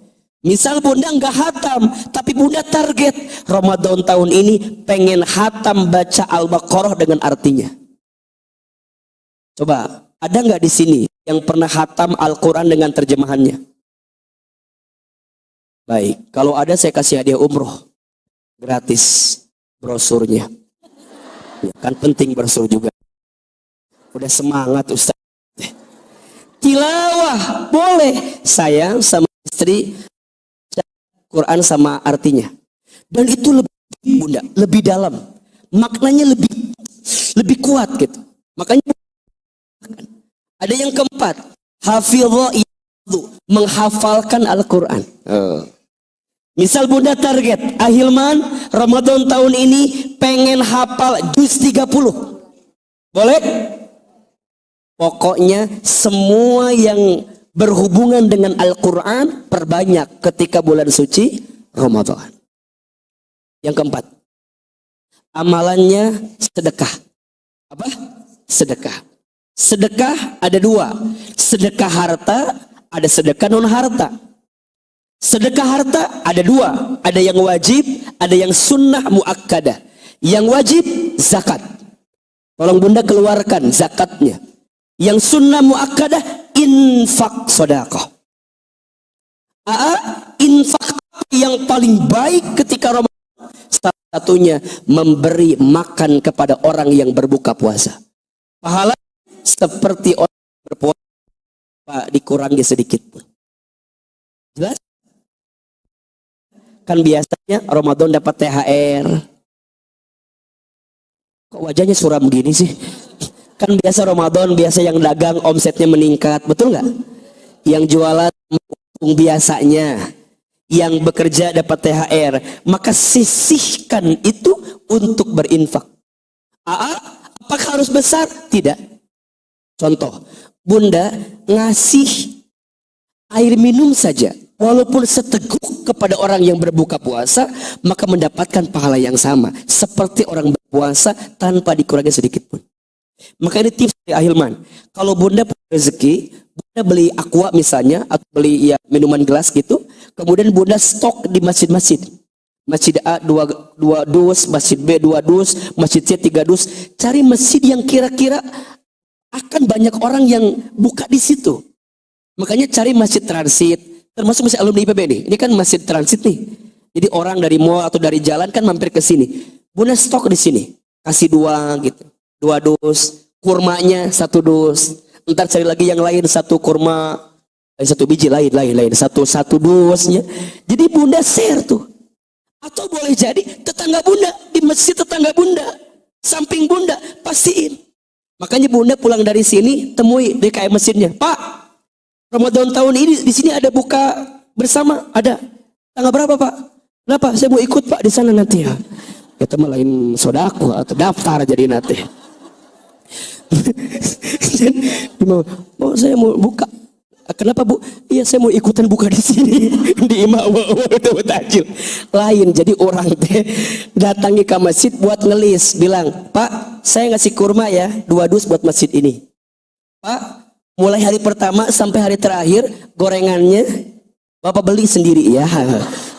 Misal bunda nggak hatam, tapi bunda target Ramadan tahun ini pengen hatam baca Al-Baqarah dengan artinya. Coba, ada nggak di sini yang pernah hatam Al-Quran dengan terjemahannya? Baik, kalau ada saya kasih hadiah umroh gratis brosurnya. Ya, kan penting brosur juga. Udah semangat Ustaz. Tilawah boleh, sayang sama istri Quran sama artinya, dan itu lebih bunda, lebih dalam, maknanya lebih kuat gitu. Makanya ada yang keempat, hafidhah, menghafalkan Al-Quran. Misal bunda target Ahilman Ramadan tahun ini pengen hafal juz 30, boleh? Pokoknya semua yang berhubungan dengan Al-Quran perbanyak ketika bulan suci Ramadan. Yang keempat, amalannya sedekah. Apa? Sedekah. Sedekah ada dua, sedekah harta, ada sedekah non harta. Sedekah harta ada dua, ada yang wajib, ada yang sunnah muakkadah. Yang wajib zakat, tolong bunda keluarkan zakatnya. Yang sunnah muakkadah infak sedekah. Infak yang paling baik ketika Ramadan, salah satunya memberi makan kepada orang yang berbuka puasa. Pahala seperti orang berpuasa, Pak, dikurangi sedikit pun. Jelas? Kan biasanya Ramadan dapat THR. Kok wajahnya suram gini sih? Kan biasa Ramadan, biasa yang dagang omsetnya meningkat, betul nggak? Yang jualan untung biasanya, yang bekerja dapat THR, maka sisihkan itu untuk berinfak. Apakah harus besar? Tidak. Contoh, bunda ngasih air minum saja, walaupun seteguk kepada orang yang berbuka puasa, maka mendapatkan pahala yang sama seperti orang berpuasa tanpa dikurangi sedikit pun. Maka ini tips dari Ahilman. Kalau bunda punya rezeki, bunda beli aqua misalnya, atau beli ya minuman gelas gitu, kemudian bunda stok di masjid-masjid. Masjid A 2 dus, masjid B 2 dus, masjid C 3 dus. Cari masjid yang kira-kira akan banyak orang yang buka di situ. Makanya cari masjid transit, termasuk masjid alumni IPB nih. Ini kan masjid transit nih. Jadi orang dari mall atau dari jalan kan mampir ke sini. Bunda stok di sini, kasih 2 gitu. 2 dus, kurmanya 1 dus. Ntar cari lagi yang lain, 1 kurma, 1 biji lain, satu dusnya. Jadi bunda share tuh. Atau boleh jadi tetangga bunda, di masjid tetangga bunda, samping bunda, pastiin. Makanya bunda pulang dari sini, temui di KM masjidnya. Pak, Ramadan tahun ini di sini ada buka bersama, ada. Tanggal berapa Pak? Kenapa? Saya mau ikut Pak di sana nanti ya. Kita lain sodaku atau daftar jadi nanti. Oh, saya mau buka. Kenapa Bu? Iya saya mau ikutan buka di sini di Imawa itu tajil. Lain jadi orang teh datangi ke masjid buat ngelis, bilang Pak saya ngasih kurma ya 2 dus buat masjid ini. Pak mulai hari pertama sampai hari terakhir gorengannya Bapak beli sendiri ya.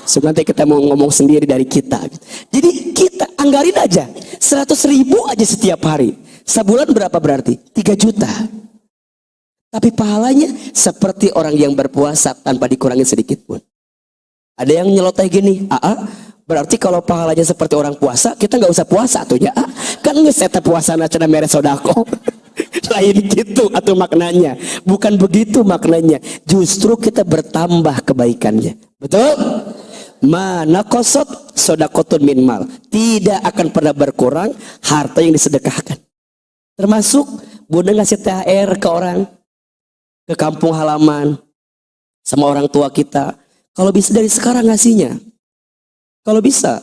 So, nanti kita mau ngomong sendiri dari kita. Jadi kita anggarin aja 100.000 aja setiap hari. Sebulan berapa berarti? 3 juta. Tapi pahalanya seperti orang yang berpuasa tanpa dikurangi sedikit pun. Ada yang nyeloteh gini, berarti kalau pahalanya seperti orang puasa, kita nggak usah puasa tuh ya. Kan ngeseta puasa nacana mere sodako. Lain gitu atau maknanya. Bukan begitu maknanya. Justru kita bertambah kebaikannya. Betul? Mana kosot sodakotun min mal. Tidak akan pernah berkurang harta yang disedekahkan. Termasuk bunda ngasih THR ke orang, ke kampung halaman, sama orang tua kita. Kalau bisa dari sekarang ngasihnya. Kalau bisa.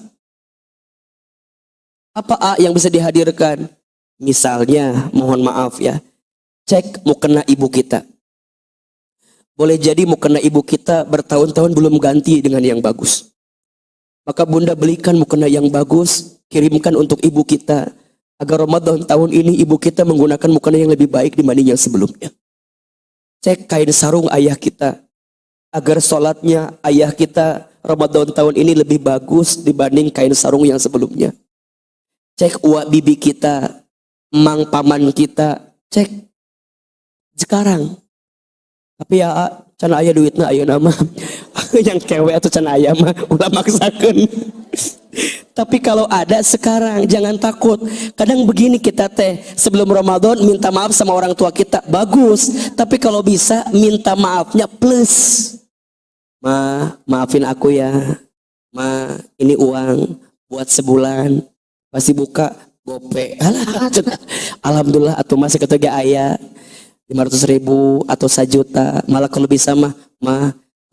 Apa yang bisa dihadirkan? Misalnya, mohon maaf ya, cek mukena ibu kita. Boleh jadi mukena ibu kita bertahun-tahun belum ganti dengan yang bagus. Maka bunda belikan mukena yang bagus, kirimkan untuk ibu kita. Agar Ramadan tahun ini ibu kita menggunakan mukena yang lebih baik dibanding yang sebelumnya. Cek kain sarung ayah kita. Agar sholatnya ayah kita Ramadan tahun ini lebih bagus dibanding kain sarung yang sebelumnya. Cek uak bibi kita, emang paman kita, cek sekarang. Tapi ya can aya duitna aya nama yang kewe atau can aya mah ulah maksakeun. Tapi kalau ada sekarang jangan takut. Kadang begini kita teh sebelum Ramadan minta maaf sama orang tua kita bagus, tapi kalau bisa minta maafnya plus. Maafin aku ya. Ini uang buat sebulan. Pasti buka gope. Alhamdulillah atau masih ketiga ayah 500.000 atau 1 juta. Malah kalau bisa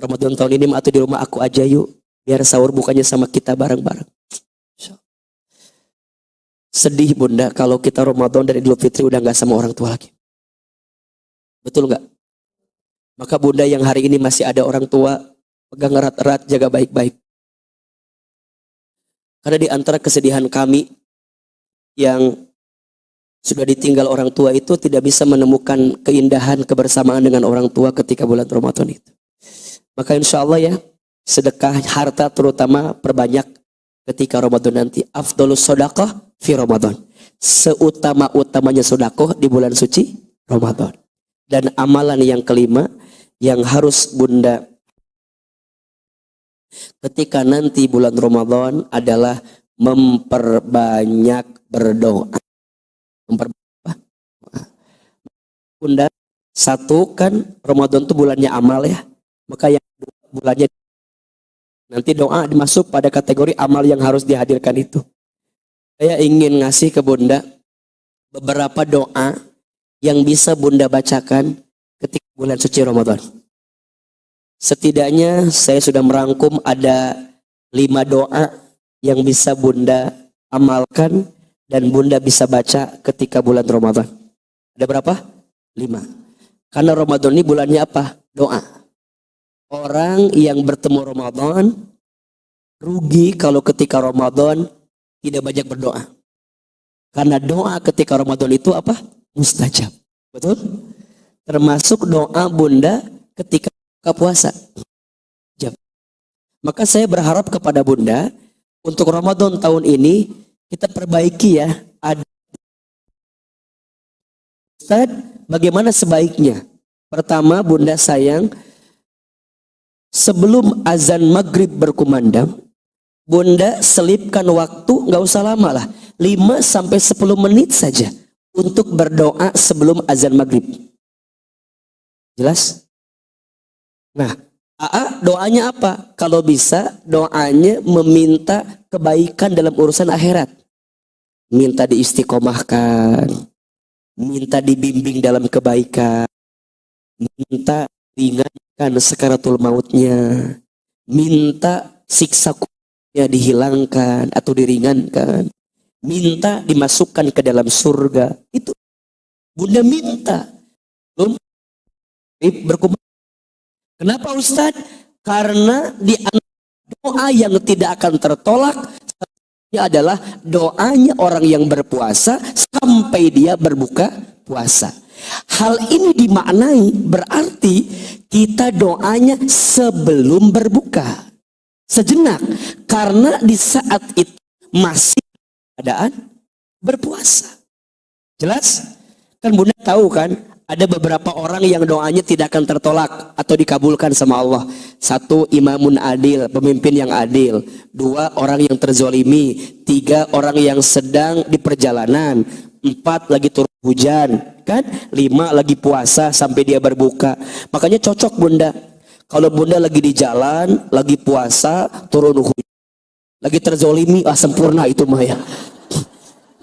Ramadan tahun ini atau di rumah aku aja yuk. Biar sahur bukanya sama kita bareng-bareng. Sedih bunda kalau kita Ramadan dan Idul Fitri udah gak sama orang tua lagi. Betul gak? Maka bunda yang hari ini masih ada orang tua, pegang erat-erat, jaga baik-baik. Karena di antara kesedihan kami yang sudah ditinggal orang tua itu tidak bisa menemukan keindahan kebersamaan dengan orang tua ketika bulan Ramadan itu. Maka insya Allah ya, sedekah harta terutama perbanyak ketika Ramadan nanti. Afdolus sodaqah fi Ramadan. Seutama-utamanya sedekah di bulan suci Ramadan. Dan amalan yang kelima yang harus bunda ketika nanti bulan Ramadan adalah memperbanyak berdoa. Bunda, satu kan Ramadan itu bulannya amal ya. Maka yang bulannya nanti doa dimasuk pada kategori amal yang harus dihadirkan itu. Saya ingin ngasih ke bunda beberapa doa yang bisa bunda bacakan ketika bulan suci Ramadan. Setidaknya saya sudah merangkum ada 5 doa yang bisa bunda amalkan dan bunda bisa baca ketika bulan Ramadan. Ada berapa? 5. Karena Ramadan ini bulannya apa? Doa. Orang yang bertemu Ramadan rugi kalau ketika Ramadan tidak banyak berdoa. Karena doa ketika Ramadan itu apa? Mustajab. Betul? Termasuk doa bunda ketika buka puasa. Maka saya berharap kepada bunda untuk Ramadan tahun ini kita perbaiki ya. Ustaz, bagaimana sebaiknya? Pertama, bunda sayang, sebelum azan maghrib berkumandang, bunda selipkan waktu, nggak usah lama lah, 5-10 menit saja untuk berdoa sebelum azan maghrib. Jelas? Nah, doanya apa? Kalau bisa, doanya meminta kebaikan dalam urusan akhirat. Minta diistiqomahkan, minta dibimbing dalam kebaikan, minta ringankan sakaratul mautnya, minta siksa-nya dihilangkan atau diringankan, minta dimasukkan ke dalam surga. Itu bunda minta. Belum berkumandang. Kenapa Ustaz? Karena di doa yang tidak akan tertolak adalah doanya orang yang berpuasa sampai dia berbuka puasa. Hal ini dimaknai berarti kita doanya sebelum berbuka sejenak, karena di saat itu masih keadaan berpuasa. Jelas? Kan bunda tahu kan Ada beberapa orang yang doanya tidak akan tertolak atau dikabulkan sama Allah. Satu, imamun adil, pemimpin yang adil. Dua, orang yang terzolimi. Tiga, orang yang sedang di perjalanan. Empat, lagi turun hujan, kan? Lima, lagi puasa sampai dia berbuka. Makanya cocok bunda. Kalau bunda lagi di jalan, lagi puasa, turun hujan, lagi terzolimi, sempurna itu mah ya.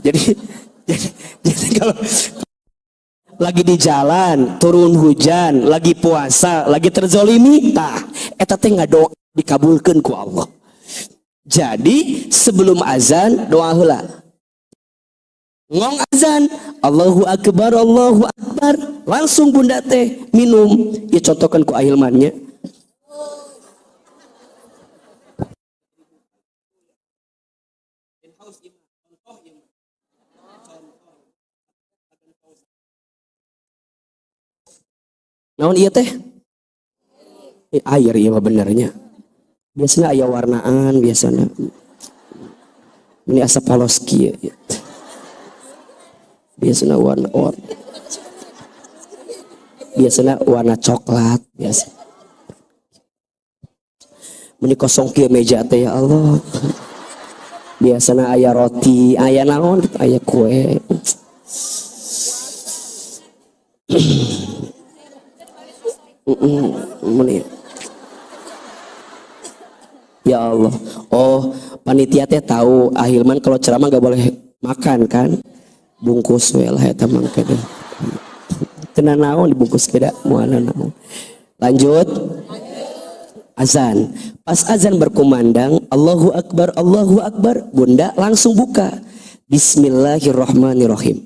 Jadi, jadi kalau lagi di jalan, turun hujan, lagi puasa, lagi terzolimi, eta teh ngadoa dikabulkan ku Allah. Jadi sebelum azan doa heula. Ngong azan, Allahu Akbar, Allahu Akbar, langsung bunda teh minum. Ya contohkan ku ahilmannya. Naon iya teh? Air iya mah benernya. Biasanya aya warnaan biasanya. Ini asa poloski ya. Biasanya warna biasanya warna coklat biasa. Meni kosong kieu meja teh ya Allah. Biasanya aya roti, aya naon, aya kue. Ya Allah. Oh, panitia teh tahu ahilman kalau ceramah gak boleh makan kan? Bungkus we lah eta mangke deh. Tenan naon dibungkus beda moalna naon. Lanjut. Azan. Pas azan berkumandang, Allahu Akbar, Allahu Akbar, bunda langsung buka. Bismillahirrahmanirrahim.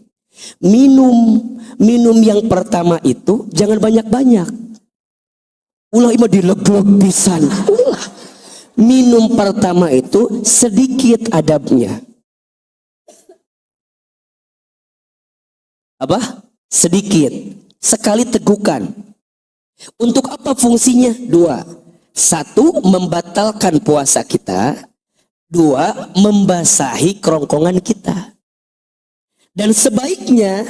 Minum yang pertama itu jangan banyak-banyak. Ulah ima dilegleg pisan. Minum pertama itu sedikit adabnya. Apa? Sedikit. Sekali tegukan. Untuk apa fungsinya? Dua. Satu, membatalkan puasa kita. Dua, membasahi kerongkongan kita. Dan sebaiknya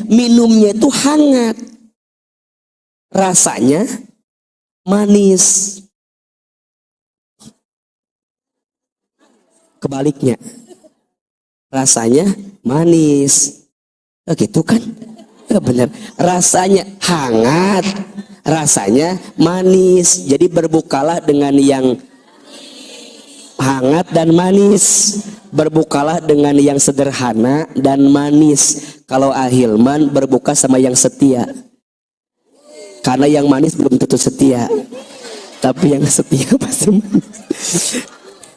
minumnya itu hangat. Rasanya manis. Kebaliknya, rasanya manis. Gitu kan? Bener. Rasanya hangat, rasanya manis. Jadi berbukalah dengan yang hangat dan manis. Berbukalah dengan yang sederhana dan manis. Kalau ahilman berbuka sama yang setia. Karena yang manis belum tentu setia. Tapi yang setia pasti manis.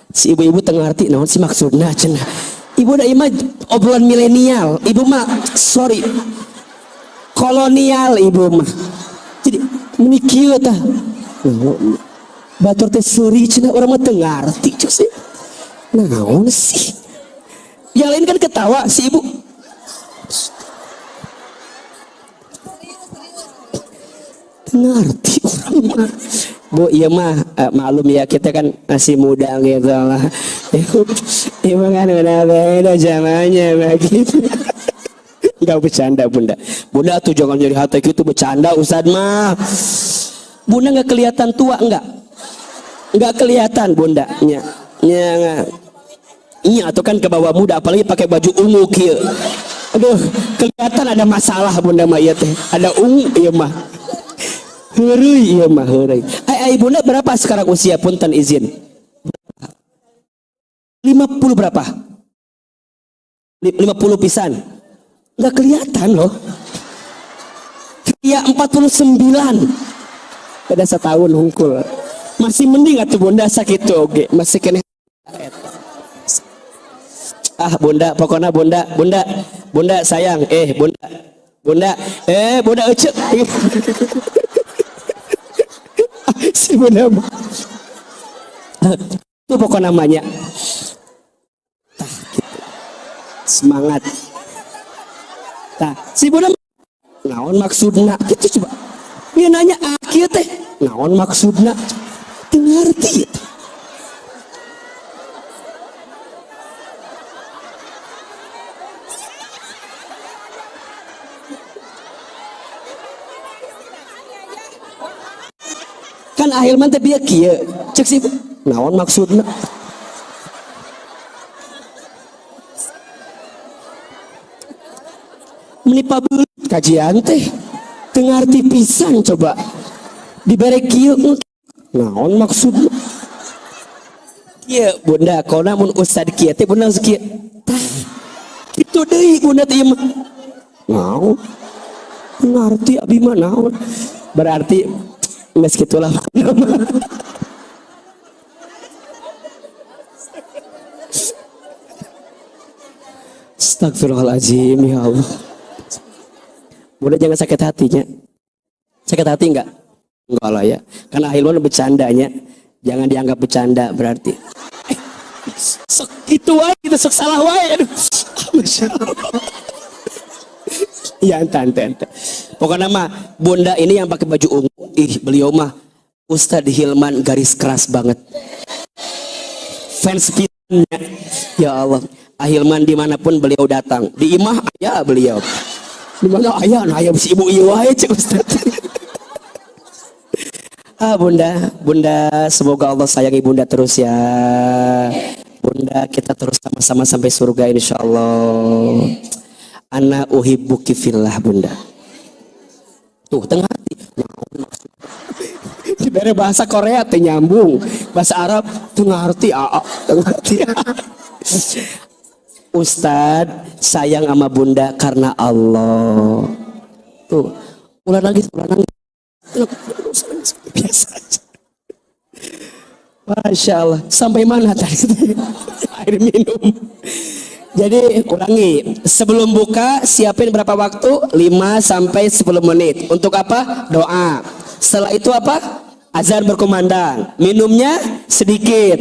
Si ibu-ibu tengah arti naon sih maksudnya cenah. Ibu da imah obrolan milenial. Ibu mah sorry. Kolonial ibu mah. Jadi meni kieu tah. Batur teh seuri cenah urang mah tengah arti cuk sih. Naon sih? Yang lain kan ketawa si ibu. Ngerti orang mah. Bu, iya mah maklum ya kita kan masih muda gitu lah. Ibu kan udah beda zamannya begitu. Enggak bercanda bunda. Bunda tuh jangan jadi hati gitu bercanda Ustad mah. Bunda nggak kelihatan tua enggak? Enggak kelihatan bunda. Iya atau kan ke bawah muda apalagi pakai baju ungu kieu. Aduh, kelihatan ada masalah bunda mah ieu teh. Ada ungu ieu mah. Heureuy ieu mah heureuy. Ai bunda berapa sekarang usia punten izin? 50 berapa? 50 pisan. Enggak kelihatan loh. Ya 49. Beda setahun hungkul. Masih mending atuh bunda sakitu oge, masih kene. Bunda, pokoknya bunda sayang, bunda ecek. Si bunda itu pokok namanya gitu. Semangat si bunda naon maksudna gitu coba dia nanya akhir teh naon maksudna ngerti kan ahilman teh bieu kieu cek si naon maksudna menipa belut kajian teh teu ngarti pisan coba dibere kieu naon maksudna kieu bunda kona mun ustad kieu teh bunda kieu tah kitu deui bunda teh mah naon ngarti abi mah naon berarti geus kitulah Astagfirullahaladzim ya Allah. Bunda jangan sakit hatinya. Sakit hati enggak? Enggak lah ya. Karena ahilman bercandanya. Jangan dianggap bercanda berarti. Itu wae kita sok salah wae. Aduh. Masya Allah. Iya ente. Pokoknya mah bunda ini yang pakai baju ungu. Beliau mah Ustadz Hilman garis keras banget. Fans pisannya. Ya Allah. Ahilman dimanapun beliau datang. Di imah ayah beliau. Dimana ayah? Nah ayah si ibu iwa aja cik Ustadz. Bunda, semoga Allah sayangi bunda terus ya. Bunda kita terus sama-sama sampai surga insya Allah. Ana uhibbuki fillah bunda. Tuh tengah hati. Diberi bahasa Korea teh nyambung, bahasa Arab tengah arti tengah arti. Ustadz sayang sama bunda karena Allah. Tuh ulah nangis. Biasa aja. Masya Allah. Sampai mana tadi? Air minum. Jadi ulangi, sebelum buka siapin berapa waktu? 5 sampai 10 menit. Untuk apa? Doa. Setelah itu apa? Azan berkumandang. Minumnya sedikit.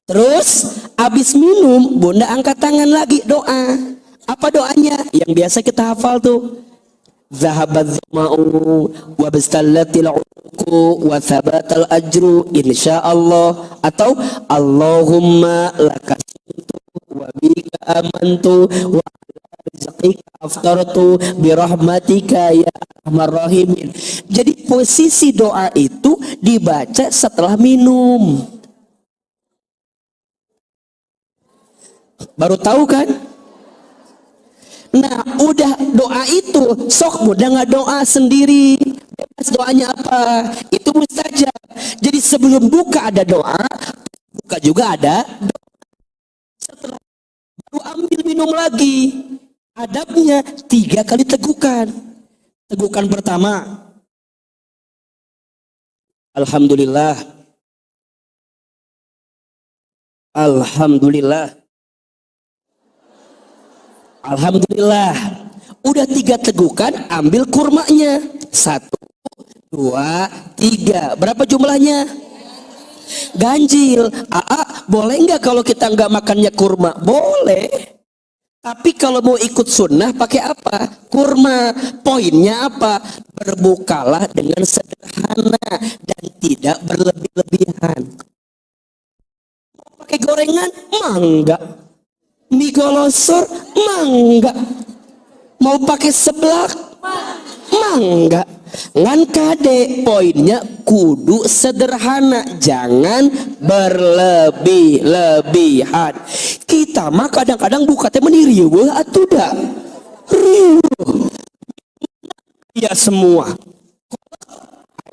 Terus habis minum, bunda angkat tangan lagi doa. Apa doanya? Yang biasa kita hafal tuh. Zahabat zama'u wa bistallatil uqu wa thabatal ajru insyaallah, atau Allahumma lakasuntu wa bika amantu wa rizqika aftartu birahmatika ya arhamar rahimin. Jadi posisi doa itu dibaca setelah minum. Baru tahu kan? Nah udah doa itu sok bunda nggak doa sendiri, bebas doanya apa itu mustajab. Jadi sebelum buka ada doa, buka juga ada doa. Setelah baru ambil minum lagi. Adabnya 3 kali tegukan. Tegukan pertama, Alhamdulillah, Alhamdulillah, Alhamdulillah. Udah 3 tegukan, ambil kurmanya. 1, 2, 3. Berapa jumlahnya? Ganjil. Boleh nggak kalau kita nggak makannya kurma? Boleh. Tapi kalau mau ikut sunnah pakai apa? Kurma. Poinnya apa? Berbukalah dengan sederhana dan tidak berlebih-lebihan. Mau pakai gorengan? Mangga. Mie golosor? Mangga. Mau pakai seblak? Mangga. Ngan kade, poinnya kudu sederhana, jangan berlebih-lebihan. Kita mah kadang-kadang buka teh menirieuh atuh da. Riuh. Ya semua.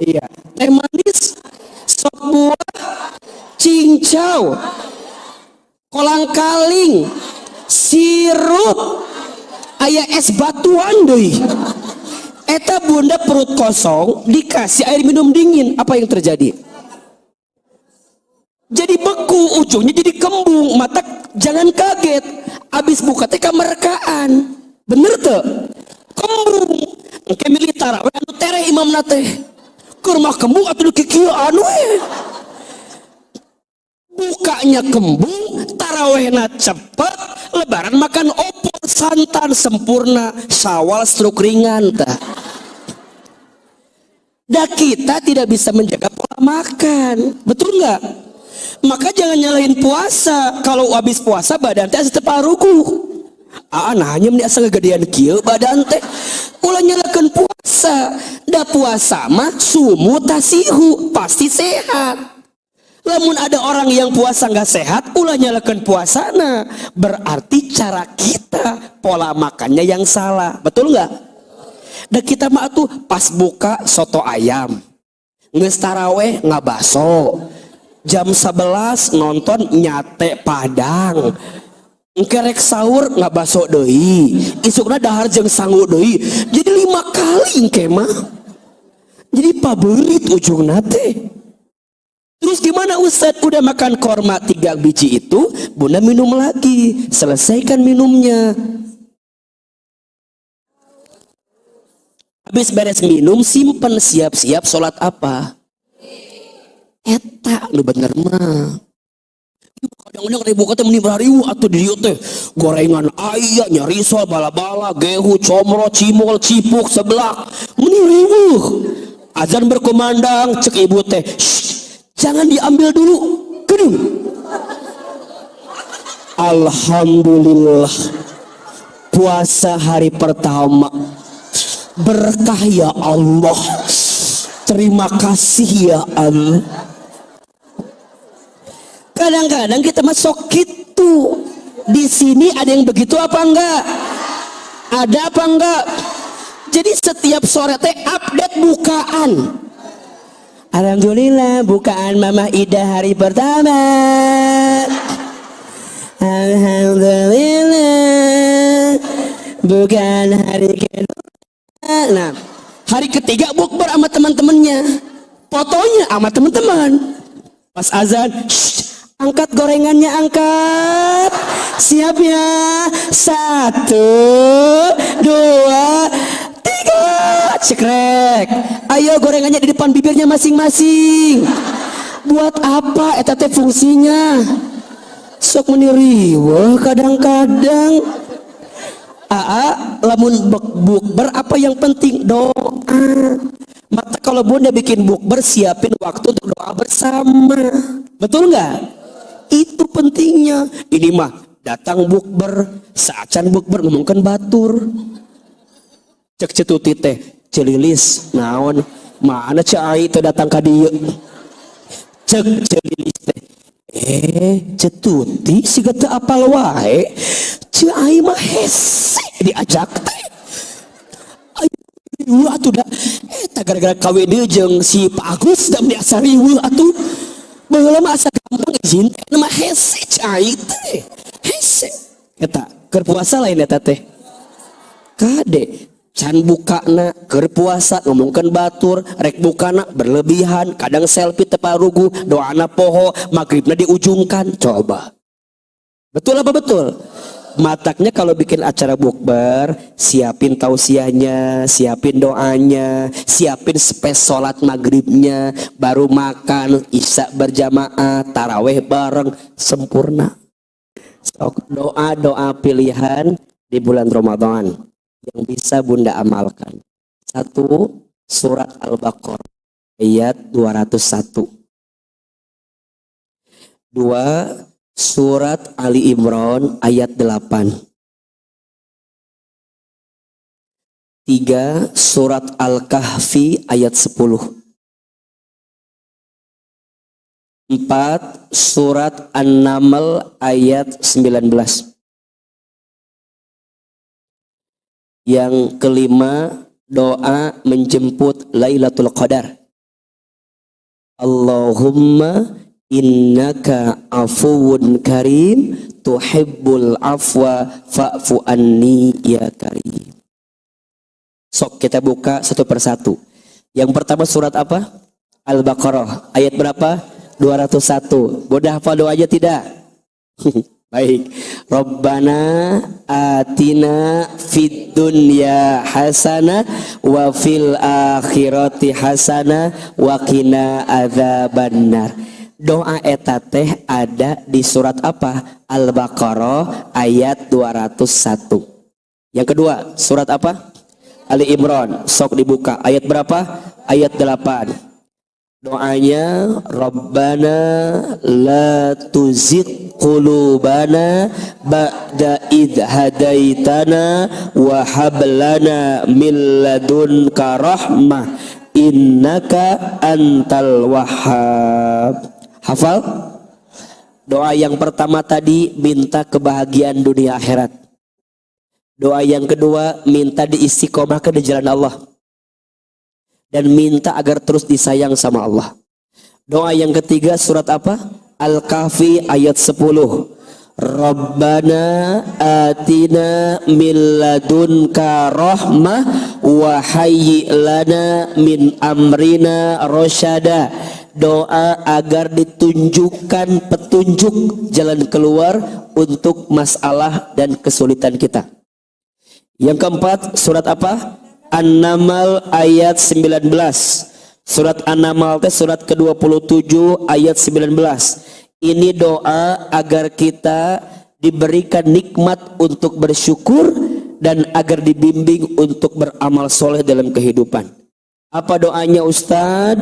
Iya, teh manis, sop buah, cincau, kolang kaling, sirup, aya es batuan deui. Eta bunda perut kosong dikasih air minum dingin, apa yang terjadi? Jadi beku, ujungnya jadi kembung. Mata jangan kaget, abis buka teh kamerkaan, bener tuh? Kembung, engke militer, anu tere imam nate, kurma kembung atau kikieu anu bukanya kembung, tarawehna cepet, lebaran makan opor santan sempurna, Syawal struk ringan tah. Dan kita tidak bisa menjaga pola makan, betul nggak? Maka jangan nyalahin puasa. Kalau habis puasa badan teh seteparuku. Nah hanya meni asa gedean kieu badan teh. Ulah nyalakeun puasa. puasa. Da puasa mah sumu tasihu, pasti sehat. Lamun ada orang yang puasa nggak sehat, ulah nyalakan puasana. Berarti cara kita, pola makannya yang salah. Betul nggak? Dan kita mah tuh pas buka soto ayam, ngeus taraweh nggak baso, jam 11 nonton nyate padang, engkerek sahur nggak baso deui, isukna dahar jeung sangu deui. Jadi 5 kali engke mah. Jadi paberit ujungna teh. Terus gimana Ustadz? Udah makan korma 3 biji itu, bunda minum lagi. Selesaikan minumnya. Habis beres minum, simpen, siap-siap sholat apa? Eta, lu bener mah. Kadang-kadang ribu kata menimba ribu atau di teh gorengan ayam, risol, bala-bala, gehu, comro, cimol, cipuk, seblak. Meniribu. Azan berkumandang, cek ibu teh. Jangan diambil dulu, kedung. Alhamdulillah, puasa hari pertama berkah ya Allah. Terima kasih ya Allah. Kadang-kadang kita masuk gitu. Di sini ada yang begitu apa enggak? Ada apa enggak? Jadi setiap sore teh update bukaan. Alhamdulillah bukaan Mama Ida hari pertama. Alhamdulillah bukan hari kedua. Nah, hari ketiga bukber sama teman-temannya. Fotonya sama teman-teman. Pas azan, angkat gorengannya, angkat. Siap ya? 1, 2, 3. Cekrek. Ayo gorengannya di depan bibirnya masing-masing. Buat apa eta teh fungsinya? Sok meniriweuh kadang-kadang. Lamun bukber apa yang penting? Doa. Maka kalau bunda bikin bukber, siapin waktu untuk doa bersama. Betul nggak? Itu pentingnya. Ini mah datang bukber, saacan bukber ngomongkan batur. Cek cetuti teh, celilis, naon, mana cai teh datang ka dieu. Cek celilis teh, cetuti siga teu apal wae. Cai mah hese diajak teh. Ayo atuh da, eta gara-gara kawin deui jeung si Pak Agus da biasa riweuh atuh. Baheula mah asa gampang izin teh mah hese cai teh. Hese. Eta keur puasa lain eta teh. Kade can bukana keur puasa ngomongkeun batur, rek bukana berlebihan, kadang selfie teu parugu, doana poho, magribna diujungkan. Coba. Betul apa betul? Mataknya kalau bikin acara bukber, siapin tausiahnya, siapin doanya, siapin space sholat maghribnya, baru makan, isya berjamaah, taraweh bareng, sempurna. Doa-doa pilihan di bulan Ramadan yang bisa bunda amalkan. 1, surat Al-Baqarah ayat 201. 2, surat Ali Imran ayat 8. 3, surat Al-Kahfi ayat 10. 4, surat An-Naml ayat 19. Yang kelima, doa menjemput Lailatul Qadar. Allahumma innaka afuwun karim tuhibbul afwa fa'fu anni ya karim. Sok kita buka satu persatu. Yang pertama surat apa? Al-Baqarah. Ayat berapa? 201. Bodoh hafal doanya tidak? Baik. Rabbana atina fid dunya hasanah wa fil akhirati hasanah wa qina adzabannar. Doa eta teh ada di surat apa? Al-Baqarah ayat 201. Yang kedua, surat apa? Ali Imran. Sok dibuka. Ayat berapa? Ayat 8. Doanya Rabbana la tuzigh qulubana ba'da idh hadaitana wa hab lana min ladunka rahmah innaka antal wahhab. Hafal? Doa yang pertama tadi minta kebahagiaan dunia akhirat. Doa yang kedua minta diistiqomahkan di jalan Allah dan minta agar terus disayang sama Allah. Doa yang ketiga surat apa? Al-Kahfi ayat 10. Rabbana atina min ladunka rahmah wa hayyi lana min amrina rasyada. Doa agar ditunjukkan petunjuk jalan keluar untuk masalah dan kesulitan kita. Yang keempat surat apa? An-Naml ayat 19. Surat An-Naml surat ke-27 ayat 19. Ini doa agar kita diberikan nikmat untuk bersyukur dan agar dibimbing untuk beramal soleh dalam kehidupan. Apa doanya Ustaz?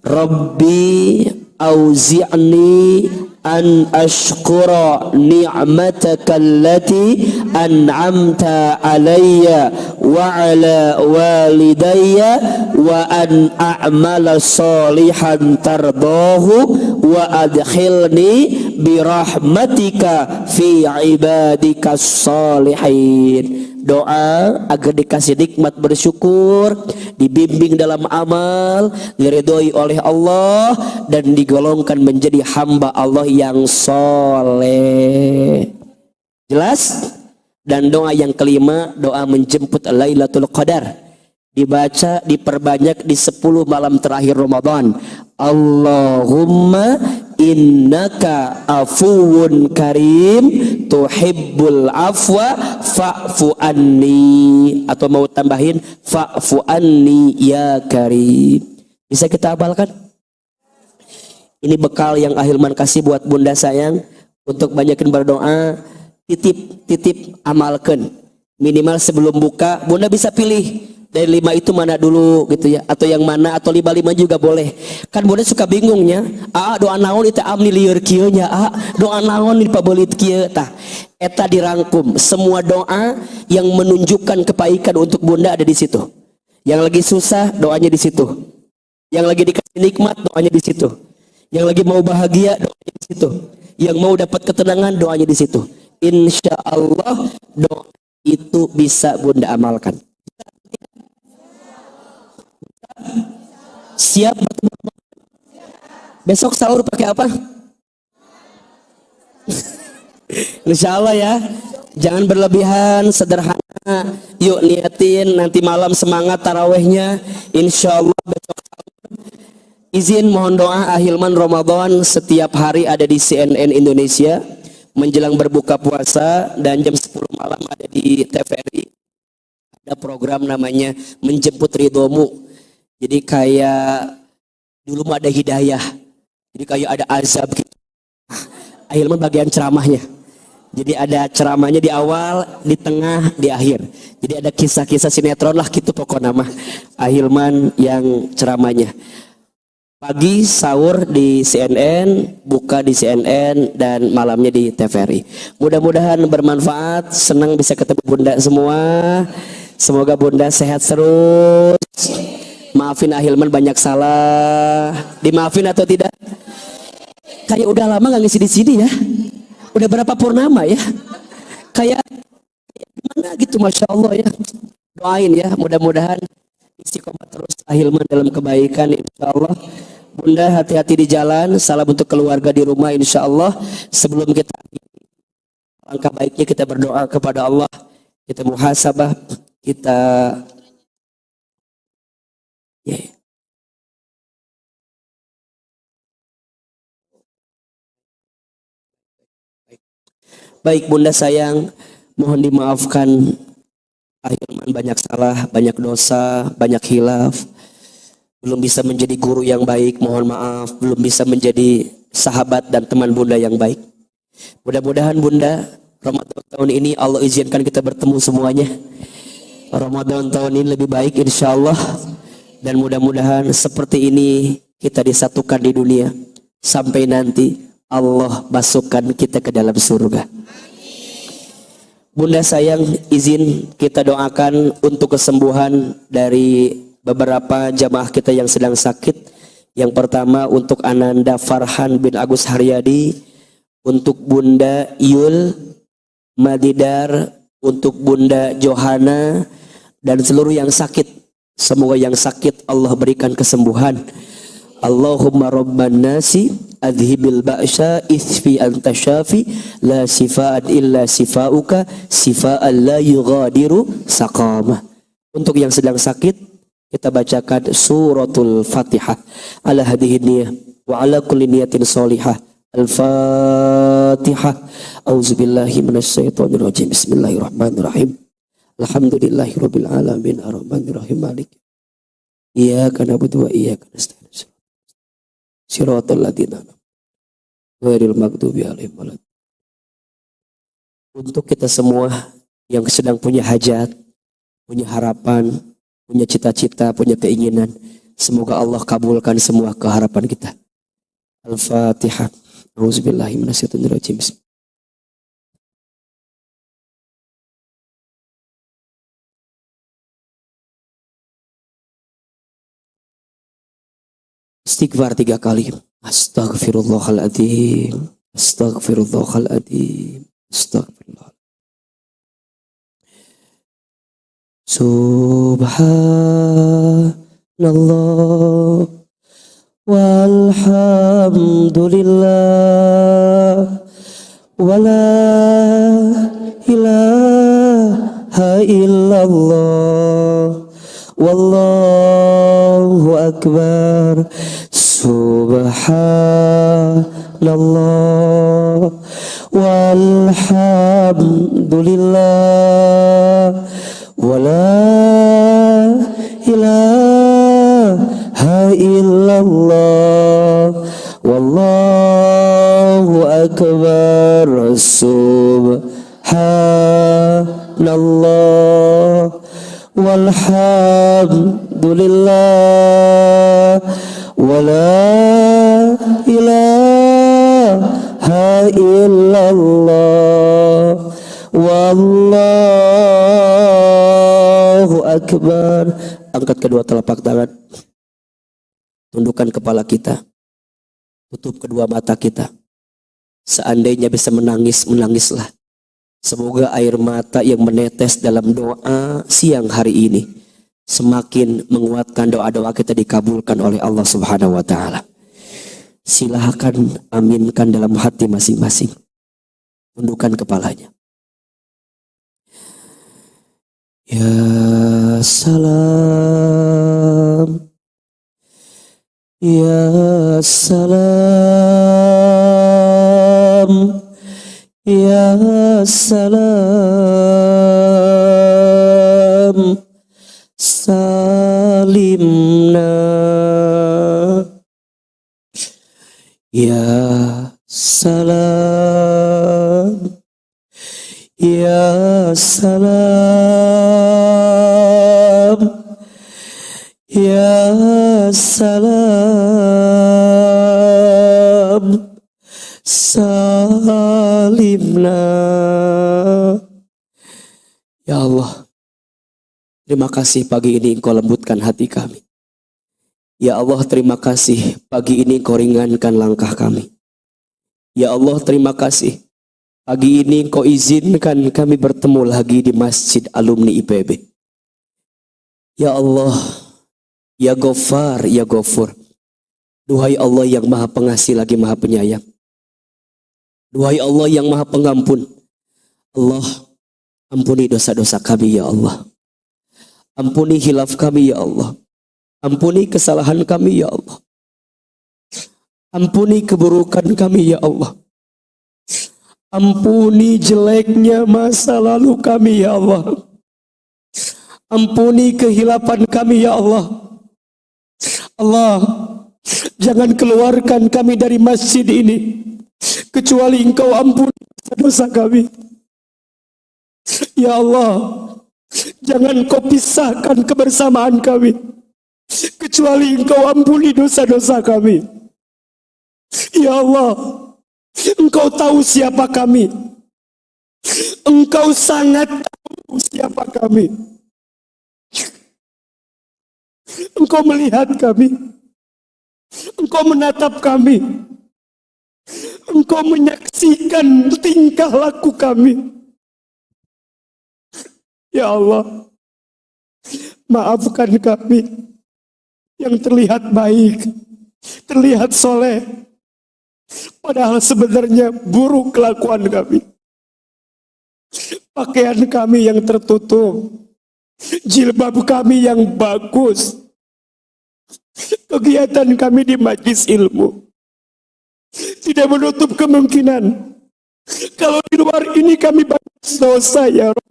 Rabbi auzi'ni an ashkura ni'mataka allati an'amta alayya wa ala walidayya wa an a'mala salihan tardahu wa adkhilni birahmatika fi ibadikas salihin. Doa agar dikasih nikmat bersyukur, dibimbing dalam amal, diridhoi oleh Allah dan digolongkan menjadi hamba Allah yang soleh. Jelas? Dan doa yang kelima, doa menjemput Lailatul Qadar, dibaca diperbanyak di 10 malam terakhir Ramadan. Allahumma innaka afuwun karim tuhibbul afwa fa'fu anni, atau mau tambahin fa'fu anni ya karim. Bisa kita hafalkan? Ini bekal yang Ahilman kasih buat bunda sayang untuk banyakin berdoa. Titip amalkan. Minimal sebelum buka bunda bisa pilih dari 5 itu mana dulu gitu ya, atau yang mana, atau 5 juga boleh. Kan bunda suka bingungnya, doa naon itu amni lieur kieu nya, doa naon di pabelit kieu tah. Eta dirangkum semua doa yang menunjukkan kebaikan untuk bunda ada di situ. Yang lagi susah doanya di situ. Yang lagi dikasih nikmat doanya di situ. Yang lagi mau bahagia doanya di situ. Yang mau dapat ketenangan doanya di situ. Insya Allah doa itu bisa bunda amalkan. Siap? Besok sahur pakai apa? Insya Allah ya. Jangan berlebihan, sederhana. Yuk niatin nanti malam semangat tarawehnya. Insya Allah besok sahur. Izin mohon doa Ahilman Ramadan setiap hari ada di CNN Indonesia menjelang berbuka puasa, dan jam 10 malam ada di TVRI. Ada program namanya Menjemput Ridhomu. Jadi kayak dulu ada hidayah, jadi kayak ada azab gitu. Ahilman bagian ceramahnya. Jadi ada ceramahnya di awal, di tengah, di akhir. Jadi ada kisah-kisah sinetron lah gitu pokoknya mah. Ahilman yang ceramahnya. Pagi sahur di CNN, buka di CNN, dan malamnya di TVRI. Mudah-mudahan bermanfaat, senang bisa ketemu bunda semua. Semoga bunda sehat terus. Maafin Ahilman banyak salah. Dimaafin atau tidak? Kayak udah lama gak ngisi di sini ya. Udah berapa purnama ya. Kayak gimana gitu, masya Allah ya. Doain ya, mudah-mudahan istiqomah terus Ahilman dalam kebaikan insya Allah. Bunda hati-hati di jalan. Salam untuk keluarga di rumah insya Allah. Sebelum kita langkah baiknya kita berdoa kepada Allah. Kita muhasabah. Kita baik bunda sayang, mohon dimaafkan Ahilman banyak salah, banyak dosa, banyak khilaf. Belum bisa menjadi guru yang baik, mohon maaf. Belum bisa menjadi sahabat dan teman bunda yang baik. Mudah-mudahan bunda, Ramadan tahun ini Allah izinkan kita bertemu semuanya. Ramadan tahun ini lebih baik insya Allah. Dan mudah-mudahan seperti ini kita disatukan di dunia. Sampai nanti Allah masukkan kita ke dalam surga. Bunda sayang, izin kita doakan untuk kesembuhan dari beberapa jamaah kita yang sedang sakit. Yang pertama untuk Ananda Farhan bin Agus Haryadi, untuk Bunda Yul Madidar, untuk Bunda Johana, dan seluruh yang sakit. Semoga yang sakit Allah berikan kesembuhan. Allahumma rabban nasi adhibil ba'sya isfi anta syafi la sifa'at illa sifa'uka sifa'an la yughadiru saqamah. Untuk yang sedang sakit, kita bacakan suratul Fatihah ala hadhihi niyah wa ala kulli niyatin salihah. Al-Fatihah. Auzubillahi minasyaitonir rajim. Bismillahirrahmanirrahim. Alhamdulillahirabbil alamin arrahmanir rahim maliki iyyaka na'budu wa iyyaka nasta'in. Shiratal ladzina ghairil maghdubi 'alaihim waladdallin. Untuk kita semua yang sedang punya hajat, punya harapan, punya cita-cita, punya keinginan, semoga Allah kabulkan semua keharapan kita. Al-Fatihah. Auzubillahi minasyaitonir rajim. Istighfar 3 kali. Astaghfirullahaladzim. Astaghfirullahaladzim. Astaghfirullah. Subhanallah walhamdulillah wala ilaha illallah wallahu akbar. Subhanallah walhamdulillah wala ilaha illallah wallahu akbar. Subhanallah walhamdulillah wala ilaha illallah wallahu akbar. Angkat kedua telapak tangan, tundukkan kepala kita, tutup kedua mata kita. Seandainya bisa menangis, menangislah. Semoga air mata yang menetes dalam doa siang hari ini semakin menguatkan doa-doa kita dikabulkan oleh Allah Subhanahu wa taala. Silakan aminkan dalam hati masing-masing. Tundukkan kepalanya. Ya salam, ya salam, ya salam, salimna, ya salam, ya salam, ya salam, salimna. Ya Allah, terima kasih pagi ini Engkau lembutkan hati kami. Ya Allah, terima kasih pagi ini Engkau ringankan langkah kami. Ya Allah, terima kasih pagi ini Engkau izinkan kami bertemu lagi di Masjid Alumni IPB. Ya Allah, ya Ghaffar, ya Ghafur. Duhai Allah yang maha pengasih lagi maha penyayang. Duhai Allah yang maha pengampun. Allah, ampuni dosa-dosa kami ya Allah. Ampuni hilaf kami ya Allah. Ampuni kesalahan kami ya Allah. Ampuni keburukan kami ya Allah. Ampuni jeleknya masa lalu kami ya Allah. Ampuni kehilapan kami ya Allah. Allah, jangan keluarkan kami dari masjid ini kecuali Engkau ampuni dosa kami. Ya Allah, jangan Kau pisahkan kebersamaan kami kecuali Engkau ampuni dosa-dosa kami. Ya Allah, Engkau tahu siapa kami. Engkau sangat tahu siapa kami. Engkau melihat kami. Engkau menatap kami. Engkau menyaksikan tingkah laku kami. Ya Allah, maafkan kami yang terlihat baik, terlihat soleh, padahal sebenarnya buruk kelakuan kami. Pakaian kami yang tertutup, jilbab kami yang bagus, kegiatan kami di majlis ilmu tidak menutup kemungkinan kalau di luar ini kami banyak dosa ya Rob,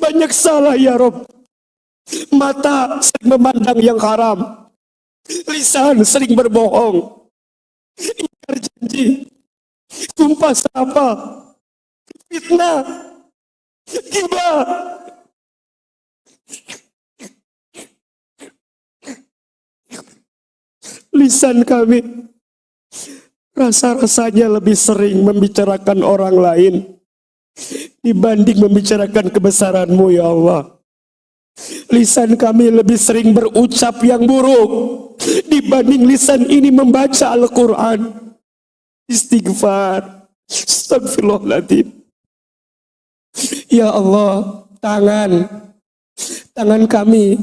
banyak salah ya Rob. Mata sering memandang yang haram, lisan sering berbohong, ingkar janji, sumpah serapah, fitnah, ghibah. Lisan kami rasa-rasanya lebih sering membicarakan orang lain dibanding membicarakan kebesaran-Mu ya Allah. Lisan kami lebih sering berucap yang buruk dibanding lisan ini membaca Al-Quran. Istighfar, astagfirullahaladzim. Ya Allah, tangan kami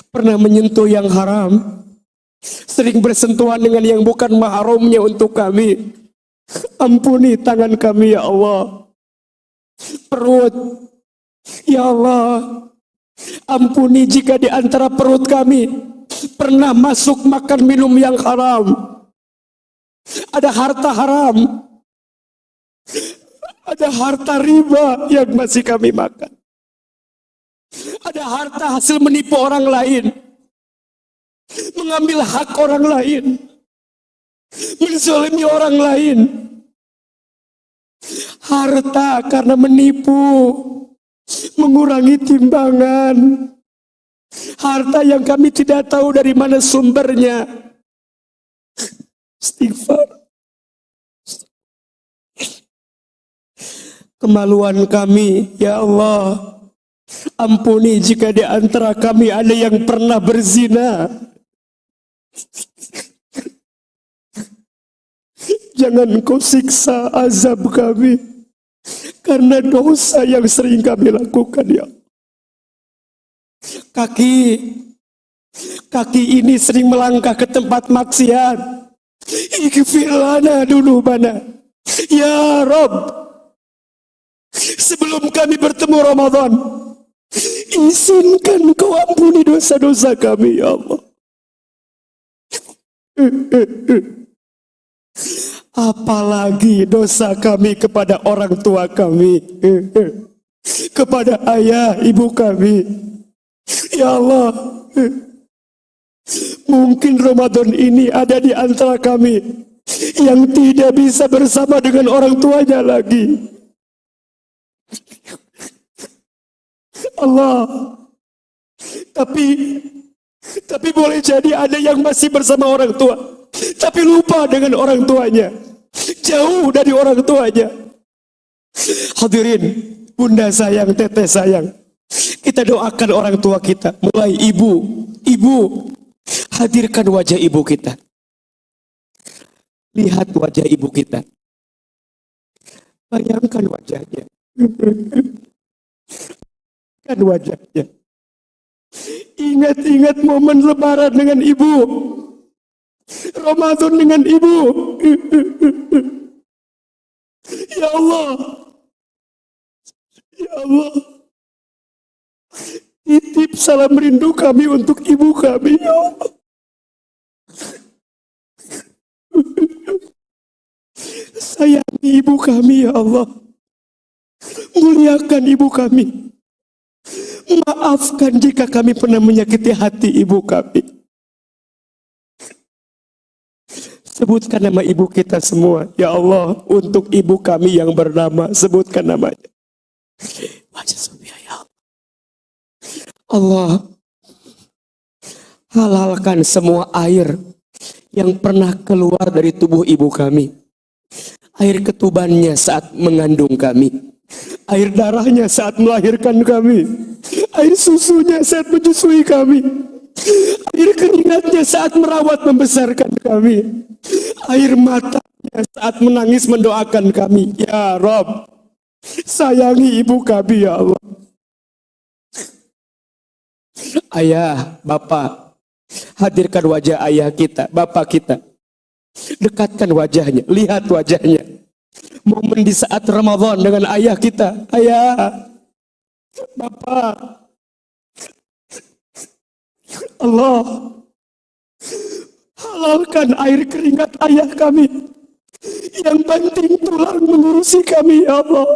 pernah menyentuh yang haram, sering bersentuhan dengan yang bukan mahramnya untuk kami. Ampuni tangan kami ya Allah. Perut, ya Allah, ampuni jika di antara perut kami pernah masuk makan minum yang haram. Ada harta haram, ada harta riba yang masih kami makan. Ada harta hasil menipu orang lain, mengambil hak orang lain, menzalimi orang lain. Harta karena menipu, mengurangi timbangan. Harta yang kami tidak tahu dari mana sumbernya. Istighfar. Kemaluan kami, ya Allah, ampuni jika di antara kami ada yang pernah berzina. Jangan Engkau siksa azab kami karena dosa yang sering kami lakukan ya. Kaki ini sering melangkah ke tempat maksiat. Ighfir lana dunubana ya Rabb. Sebelum kami bertemu Ramadan, izinkan Kau ampuni dosa-dosa kami ya Allah. Apalagi dosa kami kepada orang tua kami, kepada ayah ibu kami. Ya Allah, mungkin Ramadan ini ada di antara kami yang tidak bisa bersama dengan orang tuanya lagi. Allah, tapi boleh jadi ada yang masih bersama orang tua, tapi lupa dengan orang tuanya, jauh dari orang tuanya. Hadirin, bunda sayang, teteh sayang, kita doakan orang tua kita. Mulai ibu, hadirkan wajah ibu kita. Lihat wajah ibu kita. Bayangkan wajahnya. Kan wajahnya. Ingat-ingat momen lebaran dengan ibu, Ramadan dengan ibu. Ya Allah, ya Allah, titip salam rindu kami untuk ibu kami ya Allah. Sayangi ibu kami ya Allah. Muliakan ibu kami. Maafkan jika kami pernah menyakiti hati ibu kami. Sebutkan nama ibu kita semua. Ya Allah, untuk ibu kami yang bernama, sebutkan namanya. Wajah Sophia ya Allah. Halalkan semua air yang pernah keluar dari tubuh ibu kami. air ketubannya saat mengandung kami, air darahnya saat melahirkan kami, air susunya saat menyusui kami, air keringatnya saat merawat membesarkan kami, air matanya saat menangis mendoakan kami. Ya Rob, sayangi ibu kami ya Allah. Ayah, bapak, hadirkan wajah ayah kita, bapak kita. Dekatkan wajahnya, lihat wajahnya. Momen di saat Ramadan dengan ayah kita. Ayah, bapak, Allah, halalkan air keringat ayah kami yang banting tulang mengurusi kami ya Allah.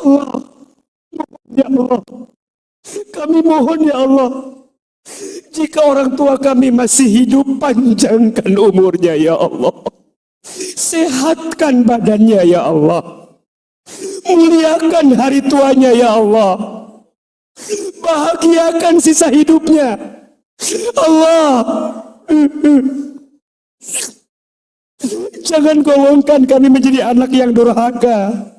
Allah, ya Allah, kami mohon ya Allah, jika orang tua kami masih hidup, panjangkan umurnya ya Allah, sehatkan badannya ya Allah, muliakan hari tuanya ya Allah, bahagiakan sisa hidupnya Allah. Jangan golongkan kami menjadi anak yang durhaka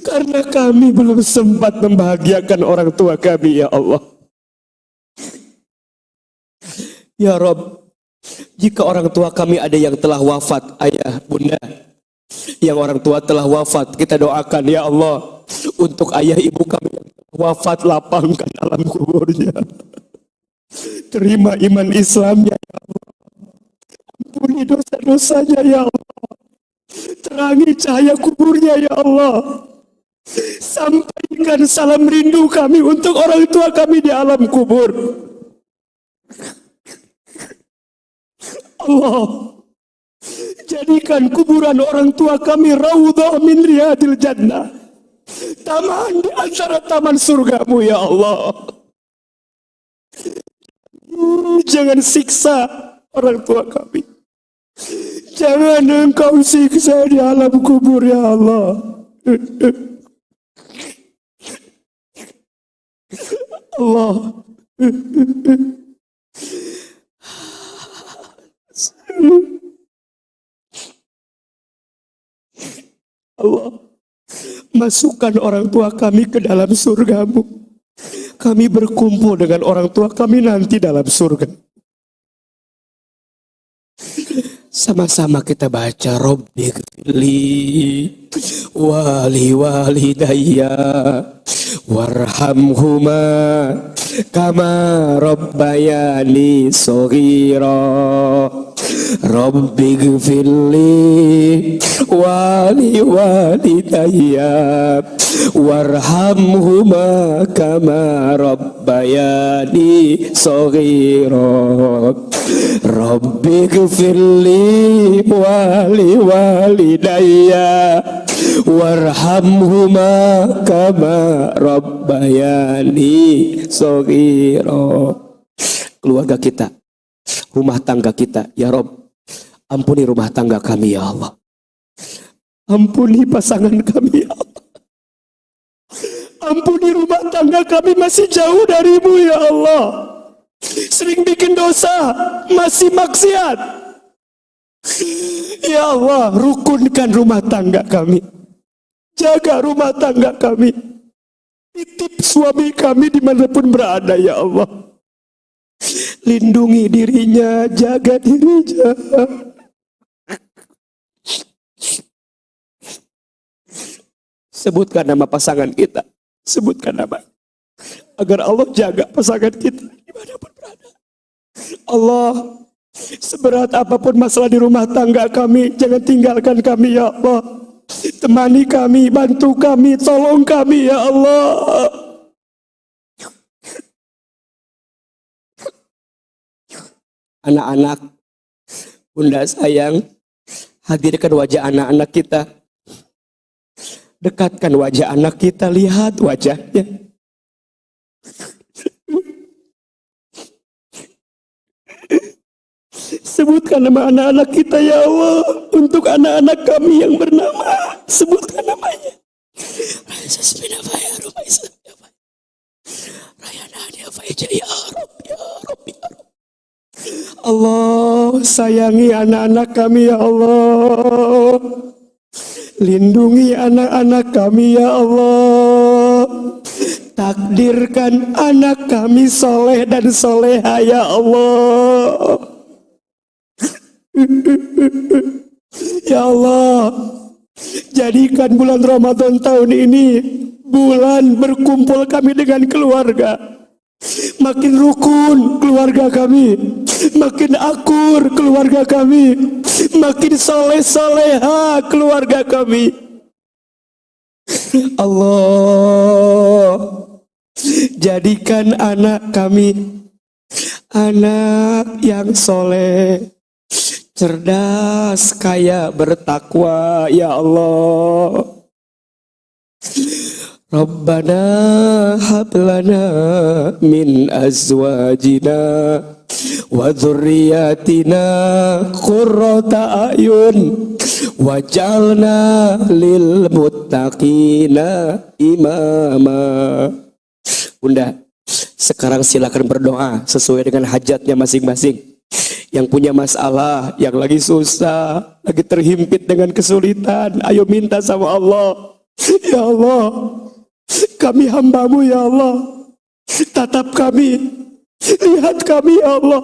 karena kami belum sempat membahagiakan orang tua kami ya Allah. Ya Rob, jika orang tua kami ada yang telah wafat, ayah, bunda, yang orang tua telah wafat, kita doakan ya Allah, untuk ayah ibu kami yang wafat, lapangkan alam kuburnya, terima iman Islamnya ya Allah, ampuni dosa-dosanya ya Allah, terangi cahaya kuburnya ya Allah, sampaikan salam rindu kami untuk orang tua kami di alam kubur. Allah, jadikan kuburan orang tua kami raudhah min riyadil jannah, taman di antara taman surgamu ya Allah. Jangan siksa orang tua kami, jangan engkau siksa di alam kubur ya Allah. Allah, Allah, masukkan orang tua kami ke dalam surgamu. Kami berkumpul dengan orang tua kami nanti dalam surga. Sama-sama kita baca Rabbighfirli wali walidayya warhamhuma kama rabbayani shaghira. Rabbighfirli wali walidayya warhamhuma kama rabbayani shaghira. Rabbighfirli wali walidayya warhamhuma kama rabbayani shaghira. Keluarga kita, rumah tangga kita, ya Rob, ampuni rumah tangga kami ya Allah, ampuni pasangan kami ya Allah, ampuni rumah tangga kami masih jauh darimu ya Allah, sering bikin dosa, masih maksiat ya Allah. Rukunkan rumah tangga kami, jaga rumah tangga kami, titip suami kami dimanapun berada ya Allah, lindungi dirinya, jaga dirinya. Sebutkan nama pasangan kita, sebutkan nama, agar Allah jaga pasangan kita dimanapun berada. Allah, seberat apapun masalah di rumah tangga kami, jangan tinggalkan kami ya Allah. Temani kami, bantu kami, tolong kami ya Allah. Anak-anak, bunda sayang, hadirkan wajah anak-anak kita, dekatkan wajah anak kita, lihat wajahnya. Sebutkan nama anak-anak kita ya Allah. Untuk anak-anak kami yang bernama, sebutkan namanya. Rayana Nadia Faiza ya Rob, ya Rob, ya Rob. Allah, sayangi anak-anak kami ya Allah. Lindungi anak-anak kami ya Allah. Takdirkan anak kami soleh dan soleha ya Allah. Ya Allah, jadikan bulan Ramadan tahun ini bulan berkumpul kami dengan keluarga. Makin rukun keluarga kami, makin akur keluarga kami, makin soleh soleha keluarga kami. Allah, jadikan anak kami anak yang soleh, cerdas, kaya, bertakwa ya Allah. Rabbana hablana min azwajina wa dzurriyyatina qurrata a'yun waj'alna lil muttaqina imama. Bunda, sekarang silakan berdoa sesuai dengan hajatnya masing-masing. Yang punya masalah, yang lagi susah, lagi terhimpit dengan kesulitan, ayo minta sama Allah. Ya Allah, kami hambamu ya Allah. Tatap kami, lihat kami ya Allah.